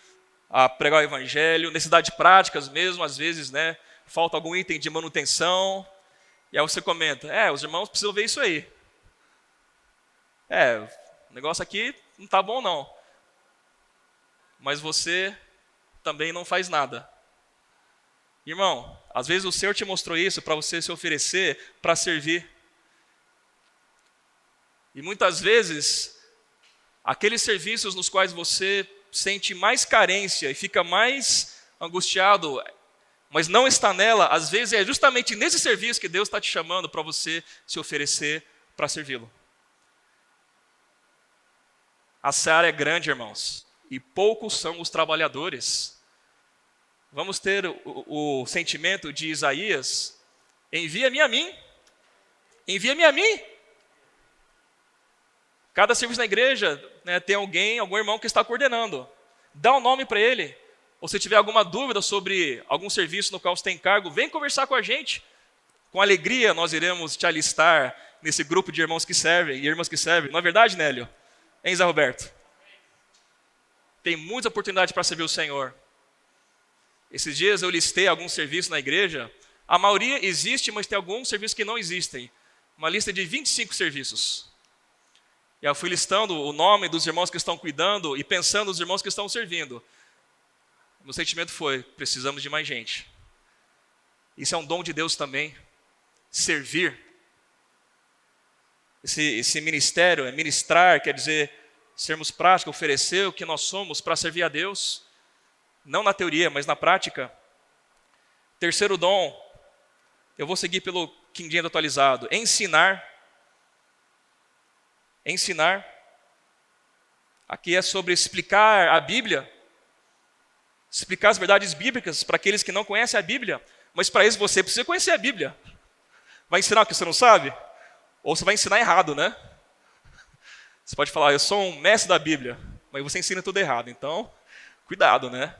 a pregar o evangelho, necessidades práticas mesmo, às vezes, né, falta algum item de manutenção, e aí você comenta, os irmãos precisam ver isso aí. O negócio aqui não está bom não. Mas você também não faz nada. Irmão, às vezes o Senhor te mostrou isso para você se oferecer para servir. E muitas vezes, aqueles serviços nos quais você sente mais carência e fica mais angustiado, mas não está nela, às vezes é justamente nesse serviço que Deus está te chamando para você se oferecer para servi-lo. A seara é grande, irmãos, e poucos são os trabalhadores. Vamos ter o sentimento de Isaías, envia-me a mim, envia-me a mim. Cada serviço na igreja, né, tem algum irmão que está coordenando. Dá um nome para ele. Ou se tiver alguma dúvida sobre algum serviço no qual você tem cargo, vem conversar com a gente. Com alegria nós iremos te alistar nesse grupo de irmãos que servem e irmãs que servem. Não é verdade, Nélio? Hein, Zé Roberto? Tem muita oportunidade para servir o Senhor. Esses dias eu listei alguns serviços na igreja. A maioria existe, mas tem alguns serviços que não existem. Uma lista de 25 serviços. E eu fui listando o nome dos irmãos que estão cuidando e pensando nos irmãos que estão servindo. Meu sentimento foi, precisamos de mais gente. Isso é um dom de Deus também. Servir. Esse ministério, ministrar, quer dizer sermos práticos, oferecer o que nós somos para servir a Deus, não na teoria, mas na prática. Terceiro dom, eu vou seguir pelo King James atualizado, ensinar. Ensinar. Aqui é sobre explicar a Bíblia, explicar as verdades bíblicas para aqueles que não conhecem a Bíblia, mas para isso você precisa conhecer a Bíblia. Vai ensinar o que você não sabe? Ou você vai ensinar errado, né? Você pode falar, eu sou um mestre da Bíblia, mas você ensina tudo errado, então, cuidado, né?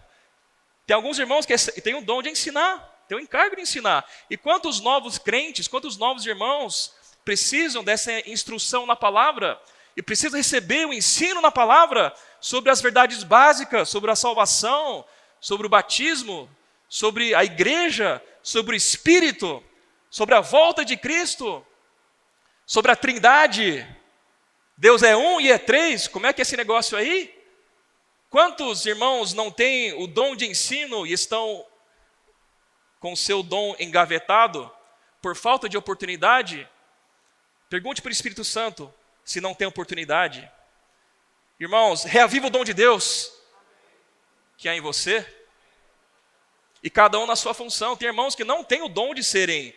Tem alguns irmãos que têm o dom de ensinar, têm o encargo de ensinar. E quantos novos crentes, quantos novos irmãos precisam dessa instrução na palavra e precisam receber o ensino na palavra sobre as verdades básicas, sobre a salvação, sobre o batismo, sobre a igreja, sobre o Espírito, sobre a volta de Cristo, sobre a Trindade. Deus é um e é três, como é que é esse negócio aí? Quantos irmãos não têm o dom de ensino e estão com o seu dom engavetado por falta de oportunidade? Pergunte para o Espírito Santo se não tem oportunidade. Irmãos, reaviva o dom de Deus que há em você. E cada um na sua função. Tem irmãos que não têm o dom de serem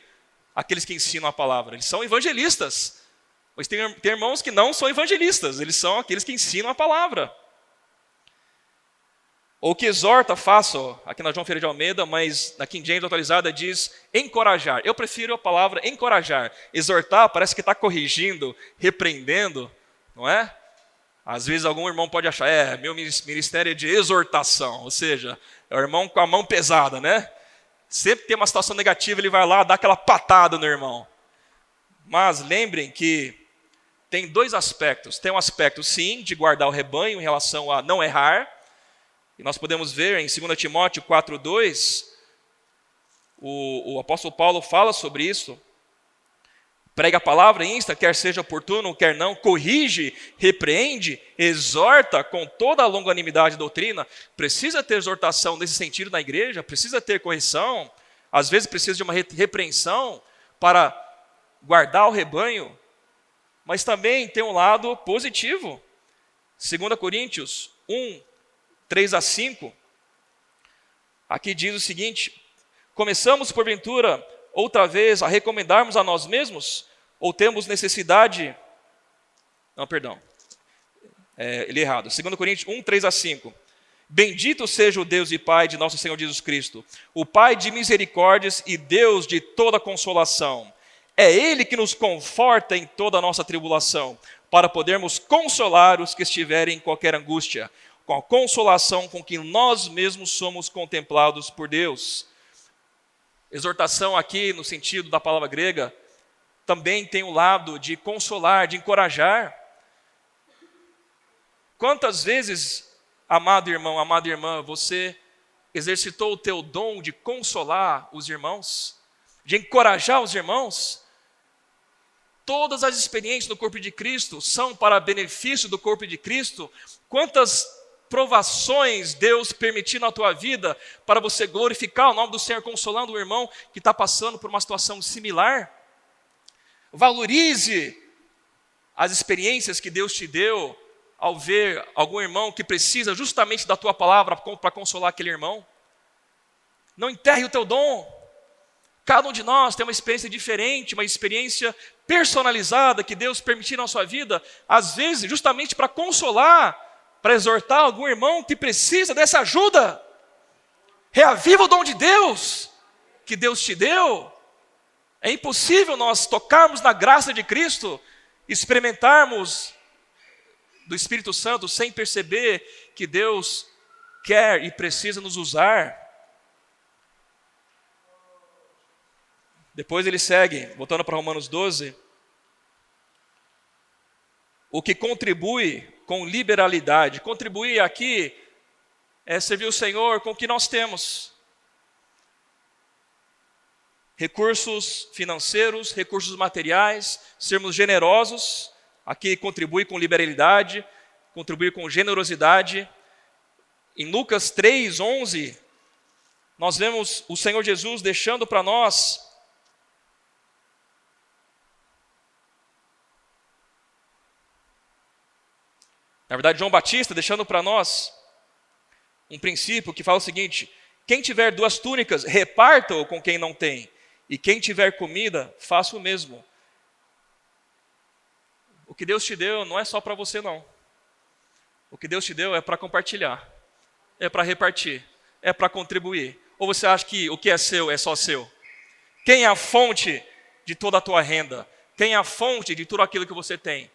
aqueles que ensinam a palavra. Eles são evangelistas. Mas tem irmãos que não são evangelistas. Eles são aqueles que ensinam a palavra. Ou que exorta, faça, aqui na João Ferreira de Almeida, mas na King James atualizada diz encorajar. Eu prefiro a palavra encorajar. Exortar parece que está corrigindo, repreendendo, não é? Às vezes algum irmão pode achar, meu ministério é de exortação, ou seja, é o irmão com a mão pesada, né? Sempre tem uma situação negativa, ele vai lá, dá aquela patada no irmão. Mas lembrem que tem dois aspectos. Tem um aspecto, sim, de guardar o rebanho em relação a não errar. E nós podemos ver em 2 Timóteo 4:2, o apóstolo Paulo fala sobre isso. Prega a palavra, insta, quer seja oportuno, quer não, corrige, repreende, exorta com toda a longanimidade e doutrina. Precisa ter exortação nesse sentido na igreja, precisa ter correção, às vezes precisa de uma repreensão para guardar o rebanho, mas também tem um lado positivo. 2 Coríntios 1:3-5, aqui diz o seguinte: começamos porventura outra vez a recomendarmos a nós mesmos, ou temos necessidade... Não, perdão, ele é errado. 2 Coríntios 1:3-5. Bendito seja o Deus e Pai de nosso Senhor Jesus Cristo, o Pai de misericórdias e Deus de toda consolação. É Ele que nos conforta em toda a nossa tribulação, para podermos consolar os que estiverem em qualquer angústia, com a consolação com que nós mesmos somos contemplados por Deus. Exortação aqui, no sentido da palavra grega, também tem o lado de consolar, de encorajar. Quantas vezes, amado irmão, amada irmã, você exercitou o teu dom de consolar os irmãos, de encorajar os irmãos? Todas as experiências do corpo de Cristo são para benefício do corpo de Cristo. Quantas provações Deus permitiu na tua vida para você glorificar o nome do Senhor, consolando o irmão que está passando por uma situação similar? Valorize as experiências que Deus te deu ao ver algum irmão que precisa justamente da tua palavra para consolar aquele irmão. Não enterre o teu dom. Cada um de nós tem uma experiência diferente, uma experiência personalizada que Deus permitiu na sua vida, às vezes justamente para consolar, para exortar algum irmão que precisa dessa ajuda. Reaviva o dom de Deus que Deus te deu. É impossível nós tocarmos na graça de Cristo, experimentarmos do Espírito Santo sem perceber que Deus quer e precisa nos usar. Depois ele segue, voltando para Romanos 12. O que contribui com liberalidade. Contribuir aqui é servir o Senhor com o que nós temos. Recursos financeiros, recursos materiais, sermos generosos. Aqui contribui com liberalidade, contribuir com generosidade. Em Lucas 3:11, nós vemos o Senhor Jesus deixando para nós Na verdade, João Batista deixando para nós um princípio que fala o seguinte: quem tiver 2 túnicas, reparta-o com quem não tem, e quem tiver comida, faça o mesmo. O que Deus te deu não é só para você, não. O que Deus te deu é para compartilhar, é para repartir, é para contribuir. Ou você acha que o que é seu é só seu? Quem é a fonte de toda a tua renda? Quem é a fonte de tudo aquilo que você tem?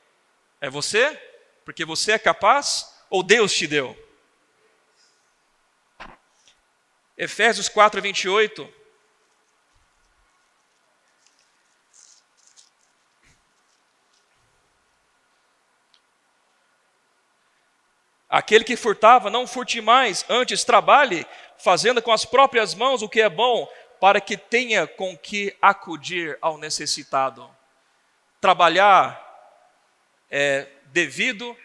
É você? Porque você é capaz? Ou Deus te deu? Efésios 4, 28. Aquele que furtava, não furte mais, antes trabalhe, fazendo com as próprias mãos o que é bom, para que tenha com que acudir ao necessitado. Trabalhar é devido,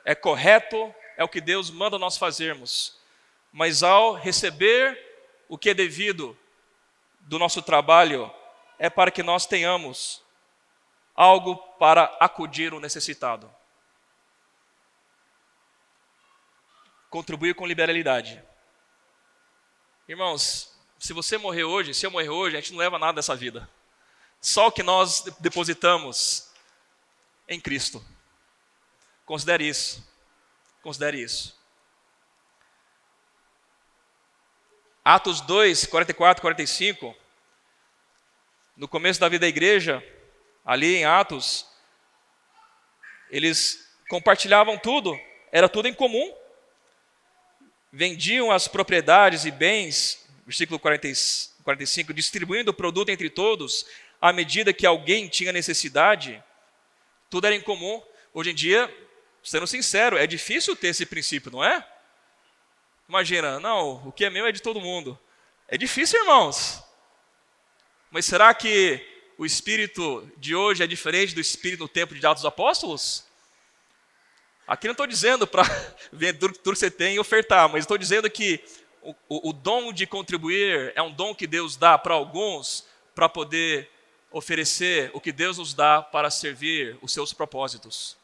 é correto, é o que Deus manda nós fazermos. Mas ao receber o que é devido do nosso trabalho, é para que nós tenhamos algo para acudir o necessitado. Contribuir com liberalidade. Irmãos, se você morrer hoje, se eu morrer hoje, a gente não leva nada dessa vida. Só o que nós depositamos em Cristo. Considere isso. Considere isso. Atos 2, 44, 45. No começo da vida da igreja, ali em Atos, eles compartilhavam tudo. Era tudo em comum. Vendiam as propriedades e bens, versículo 45, distribuindo o produto entre todos, à medida que alguém tinha necessidade. Tudo era em comum. Hoje em dia, sendo sincero, é difícil ter esse princípio, não é? Imagina, não, o que é meu é de todo mundo. É difícil, irmãos. Mas será que o espírito de hoje é diferente do espírito no tempo de Atos dos Apóstolos? Aqui não estou dizendo para vender tudo que você tem e ofertar, mas estou dizendo que o dom de contribuir é um dom que Deus dá para alguns para poder oferecer o que Deus nos dá para servir os seus propósitos.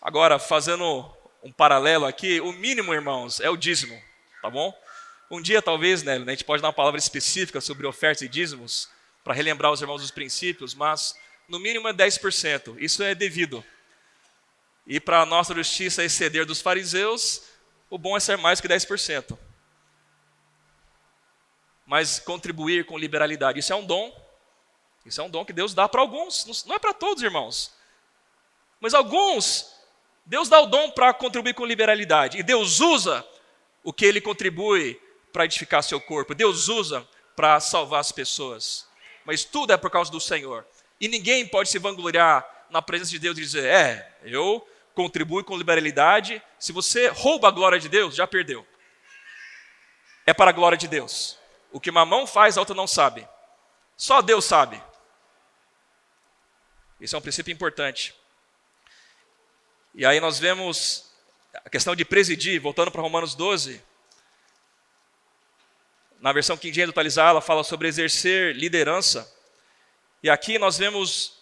Agora, fazendo um paralelo aqui, o mínimo, irmãos, é o dízimo, tá bom? Um dia, talvez, né, a gente pode dar uma palavra específica sobre ofertas e dízimos para relembrar os irmãos dos princípios, mas no mínimo é 10%. Isso é devido. E para a nossa justiça exceder dos fariseus, o bom é ser mais que 10%. Mas contribuir com liberalidade, isso é um dom. Isso é um dom que Deus dá para alguns, não é para todos, irmãos. Mas alguns, Deus dá o dom para contribuir com liberalidade. E Deus usa o que Ele contribui para edificar seu corpo. Deus usa para salvar as pessoas. Mas tudo é por causa do Senhor. E ninguém pode se vangloriar na presença de Deus e dizer, eu contribuo com liberalidade. Se você rouba a glória de Deus, já perdeu. É para a glória de Deus. O que uma mão faz, a outra não sabe. Só Deus sabe. Isso é um princípio importante. E aí nós vemos a questão de presidir, voltando para Romanos 12. Na versão King James atualizada, ela fala sobre exercer liderança. E aqui nós vemos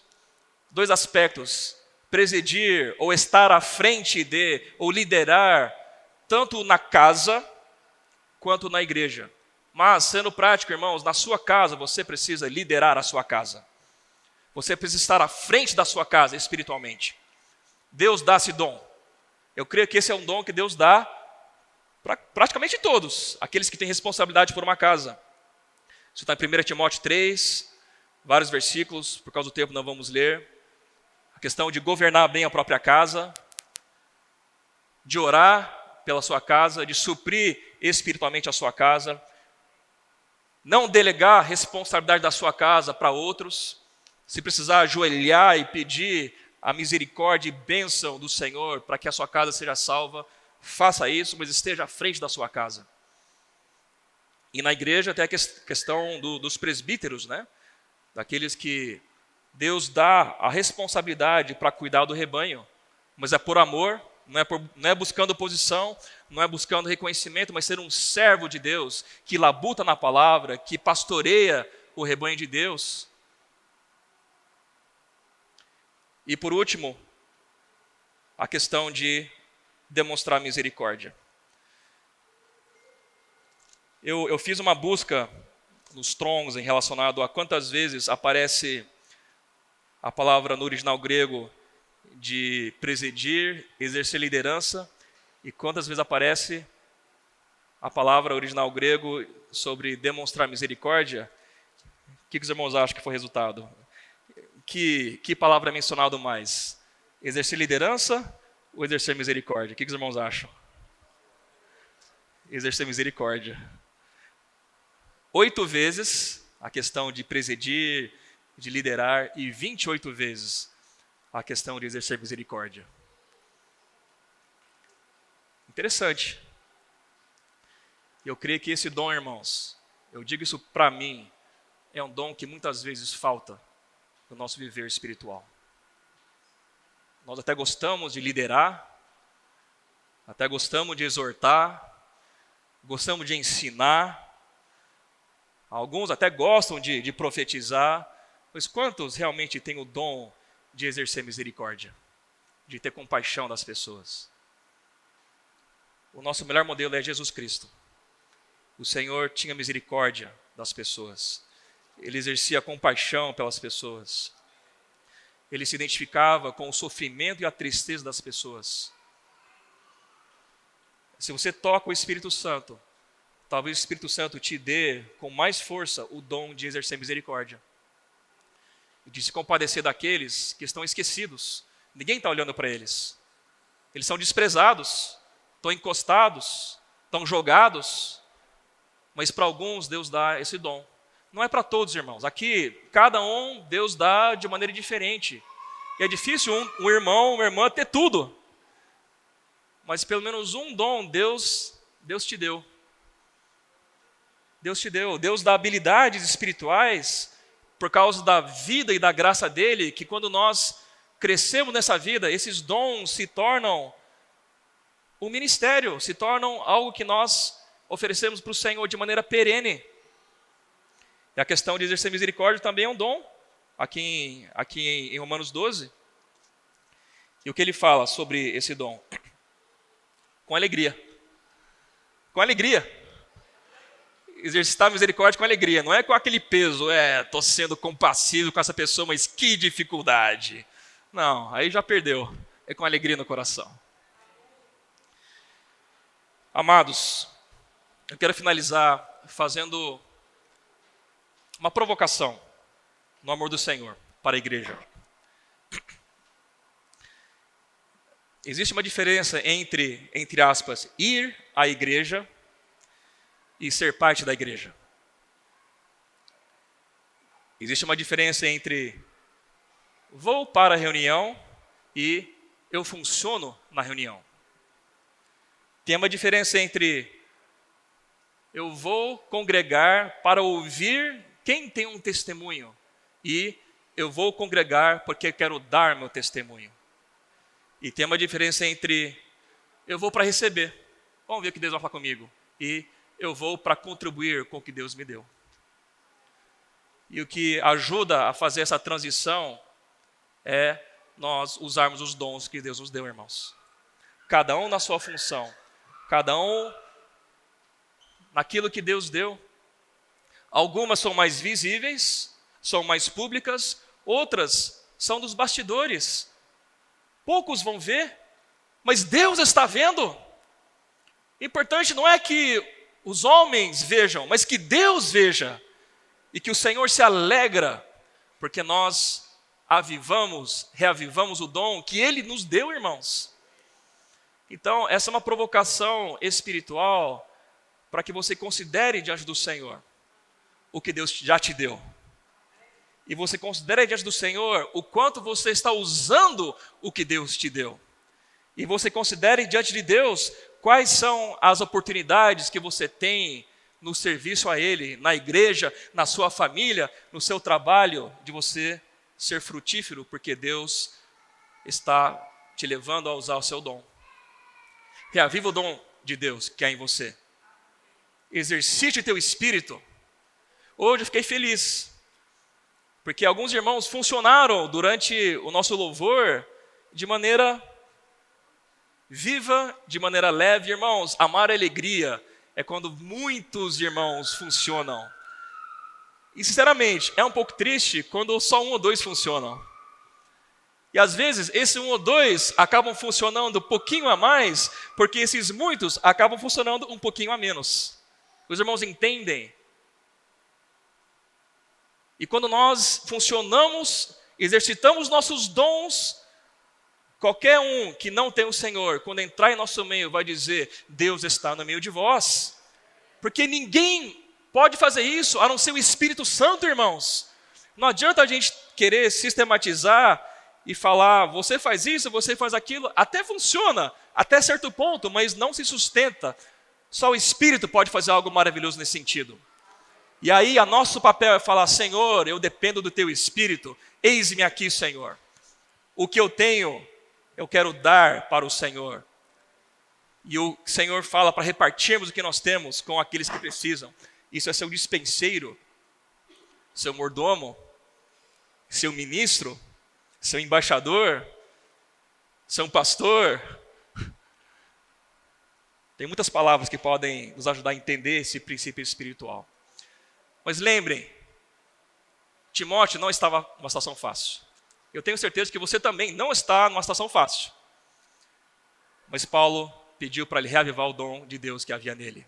2 aspectos. Presidir, ou estar à frente de, ou liderar, tanto na casa, quanto na igreja. Mas, sendo prático, irmãos, na sua casa, você precisa liderar a sua casa. Você precisa estar à frente da sua casa, espiritualmente. Deus dá esse dom. Eu creio que esse é um dom que Deus dá para praticamente todos, aqueles que têm responsabilidade por uma casa. Isso está em 1 Timóteo 3, vários versículos, por causa do tempo não vamos ler. A questão de governar bem a própria casa, de orar pela sua casa, de suprir espiritualmente a sua casa, não delegar a responsabilidade da sua casa para outros, se precisar ajoelhar e pedir a misericórdia e bênção do Senhor para que a sua casa seja salva, faça isso, mas esteja à frente da sua casa. E na igreja tem a questão dos presbíteros, né? Daqueles que Deus dá a responsabilidade para cuidar do rebanho, mas é por amor, não é buscando posição, não é buscando reconhecimento, mas ser um servo de Deus, que labuta na palavra, que pastoreia o rebanho de Deus. E por último, a questão de demonstrar misericórdia. Eu fiz uma busca nos Strongs em relacionado a quantas vezes aparece a palavra no original grego de presidir, exercer liderança, e quantas vezes aparece a palavra original grego sobre demonstrar misericórdia. O que os irmãos acham que foi o resultado? Que palavra é mencionado mais? Exercer liderança ou exercer misericórdia? O que os irmãos acham? Exercer misericórdia. 8 vezes a questão de presidir, de liderar, e 28 vezes a questão de exercer misericórdia. Interessante. Eu creio que esse dom, irmãos, eu digo isso para mim, é um dom que muitas vezes falta no nosso viver espiritual. Nós até gostamos de liderar, até gostamos de exortar, gostamos de ensinar, alguns até gostam de profetizar, mas quantos realmente têm o dom de exercer misericórdia, de ter compaixão das pessoas? O nosso melhor modelo é Jesus Cristo. O Senhor tinha misericórdia das pessoas. Ele exercia compaixão pelas pessoas. Ele se identificava com o sofrimento e a tristeza das pessoas. Se você toca o Espírito Santo, talvez o Espírito Santo te dê com mais força o dom de exercer misericórdia. De se compadecer daqueles que estão esquecidos. Ninguém está olhando para eles. Eles são desprezados, estão encostados, estão jogados. Mas para alguns Deus dá esse dom. Não é para todos, irmãos. Aqui, cada um Deus dá de maneira diferente. E é difícil um irmão, uma irmã ter tudo. Mas pelo menos um dom Deus te deu. Deus te deu. Deus dá habilidades espirituais por causa da vida e da graça dele, que quando nós crescemos nessa vida, esses dons se tornam um ministério, se tornam algo que nós oferecemos para o Senhor de maneira perene. E a questão de exercer misericórdia também é um dom, aqui em Romanos 12. E o que ele fala sobre esse dom? Com alegria. Com alegria. Exercitar misericórdia com alegria. Não é com aquele peso, estou sendo compassivo com essa pessoa, mas que dificuldade. Não, aí já perdeu. É com alegria no coração. Amados, eu quero finalizar fazendo uma provocação no amor do Senhor para a igreja. Existe uma diferença entre aspas, ir à igreja e ser parte da igreja. Existe uma diferença entre vou para a reunião e eu funciono na reunião. Tem uma diferença entre eu vou congregar para ouvir quem tem um testemunho e eu vou congregar porque quero dar meu testemunho. E tem uma diferença entre eu vou para receber, vamos ver o que Deus vai falar comigo, e eu vou para contribuir com o que Deus me deu. E o que ajuda a fazer essa transição é nós usarmos os dons que Deus nos deu, irmãos. Cada um na sua função, cada um naquilo que Deus deu. Algumas são mais visíveis, são mais públicas, outras são dos bastidores. Poucos vão ver, mas Deus está vendo. O importante não é que os homens vejam, mas que Deus veja. E que o Senhor se alegra, porque nós reavivamos o dom que Ele nos deu, irmãos. Então, essa é uma provocação espiritual para que você considere diante do Senhor o que Deus já te deu. E você considere diante do Senhor o quanto você está usando o que Deus te deu. E você considere diante de Deus quais são as oportunidades que você tem no serviço a Ele, na igreja, na sua família, no seu trabalho, de você ser frutífero, porque Deus está te levando a usar o seu dom. Reaviva o dom de Deus que há em você. Exercite o teu espírito. Hoje eu fiquei feliz, porque alguns irmãos funcionaram durante o nosso louvor de maneira Viva de maneira leve, irmãos. Amar a alegria é quando muitos irmãos funcionam. E, sinceramente, é um pouco triste quando só um ou dois funcionam. E, às vezes, esse um ou dois acabam funcionando um pouquinho a mais, porque esses muitos acabam funcionando um pouquinho a menos. Os irmãos entendem? E quando nós funcionamos, exercitamos nossos dons, qualquer um que não tem o Senhor, quando entrar em nosso meio, vai dizer: Deus está no meio de vós. Porque ninguém pode fazer isso, a não ser o Espírito Santo, irmãos. Não adianta a gente querer sistematizar e falar: você faz isso, você faz aquilo. Até funciona, até certo ponto, mas não se sustenta. Só o Espírito pode fazer algo maravilhoso nesse sentido. E aí, o nosso papel é falar: Senhor, eu dependo do Teu Espírito. Eis-me aqui, Senhor. O que eu tenho, eu quero dar para o Senhor. E o Senhor fala para repartirmos o que nós temos com aqueles que precisam. Isso é seu dispenseiro, seu mordomo, seu ministro, seu embaixador, seu pastor. Tem muitas palavras que podem nos ajudar a entender esse princípio espiritual. Mas lembrem, Timóteo não estava numa situação fácil. Eu tenho certeza que você também não está numa situação fácil. Mas Paulo pediu para ele reavivar o dom de Deus que havia nele.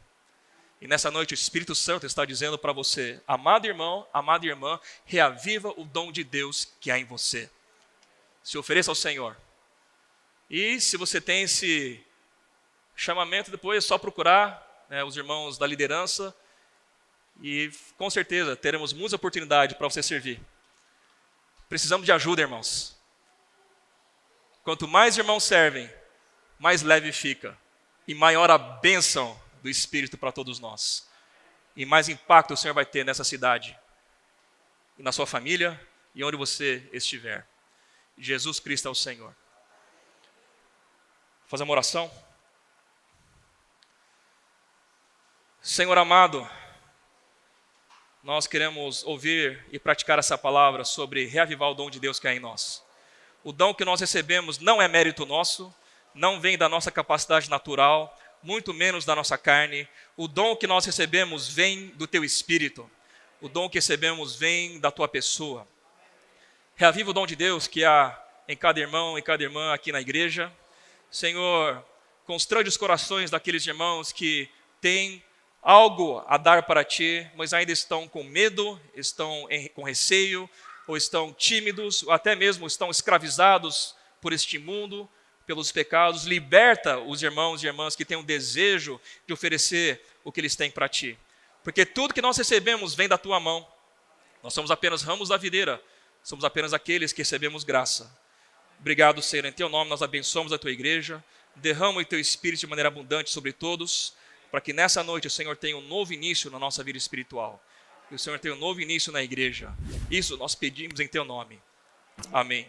E nessa noite o Espírito Santo está dizendo para você: amado irmão, amada irmã, reaviva o dom de Deus que há em você. Se ofereça ao Senhor. E se você tem esse chamamento, depois é só procurar os irmãos da liderança. E com certeza teremos muitas oportunidades para você servir. Precisamos de ajuda, irmãos. Quanto mais irmãos servem, mais leve fica. E maior a bênção do Espírito para todos nós. E mais impacto o Senhor vai ter nessa cidade. E na sua família e onde você estiver. Jesus Cristo é o Senhor. Vou fazer uma oração. Senhor amado, nós queremos ouvir e praticar essa palavra sobre reavivar o dom de Deus que há em nós. O dom que nós recebemos não é mérito nosso, não vem da nossa capacidade natural, muito menos da nossa carne. O dom que nós recebemos vem do Teu Espírito. O dom que recebemos vem da Tua pessoa. Reaviva o dom de Deus que há em cada irmão e cada irmã aqui na igreja. Senhor, constrange os corações daqueles irmãos que têm algo a dar para Ti, mas ainda estão com medo, estão com receio, ou estão tímidos, ou até mesmo estão escravizados por este mundo, pelos pecados. Liberta os irmãos e irmãs que têm um desejo de oferecer o que eles têm para Ti. Porque tudo que nós recebemos vem da Tua mão. Nós somos apenas ramos da videira, somos apenas aqueles que recebemos graça. Obrigado, Senhor, em Teu nome nós abençoamos a Tua igreja, derrama o Teu Espírito de maneira abundante sobre todos, para que nessa noite o Senhor tenha um novo início na nossa vida espiritual. E o Senhor tenha um novo início na igreja. Isso nós pedimos em Teu nome. Amém.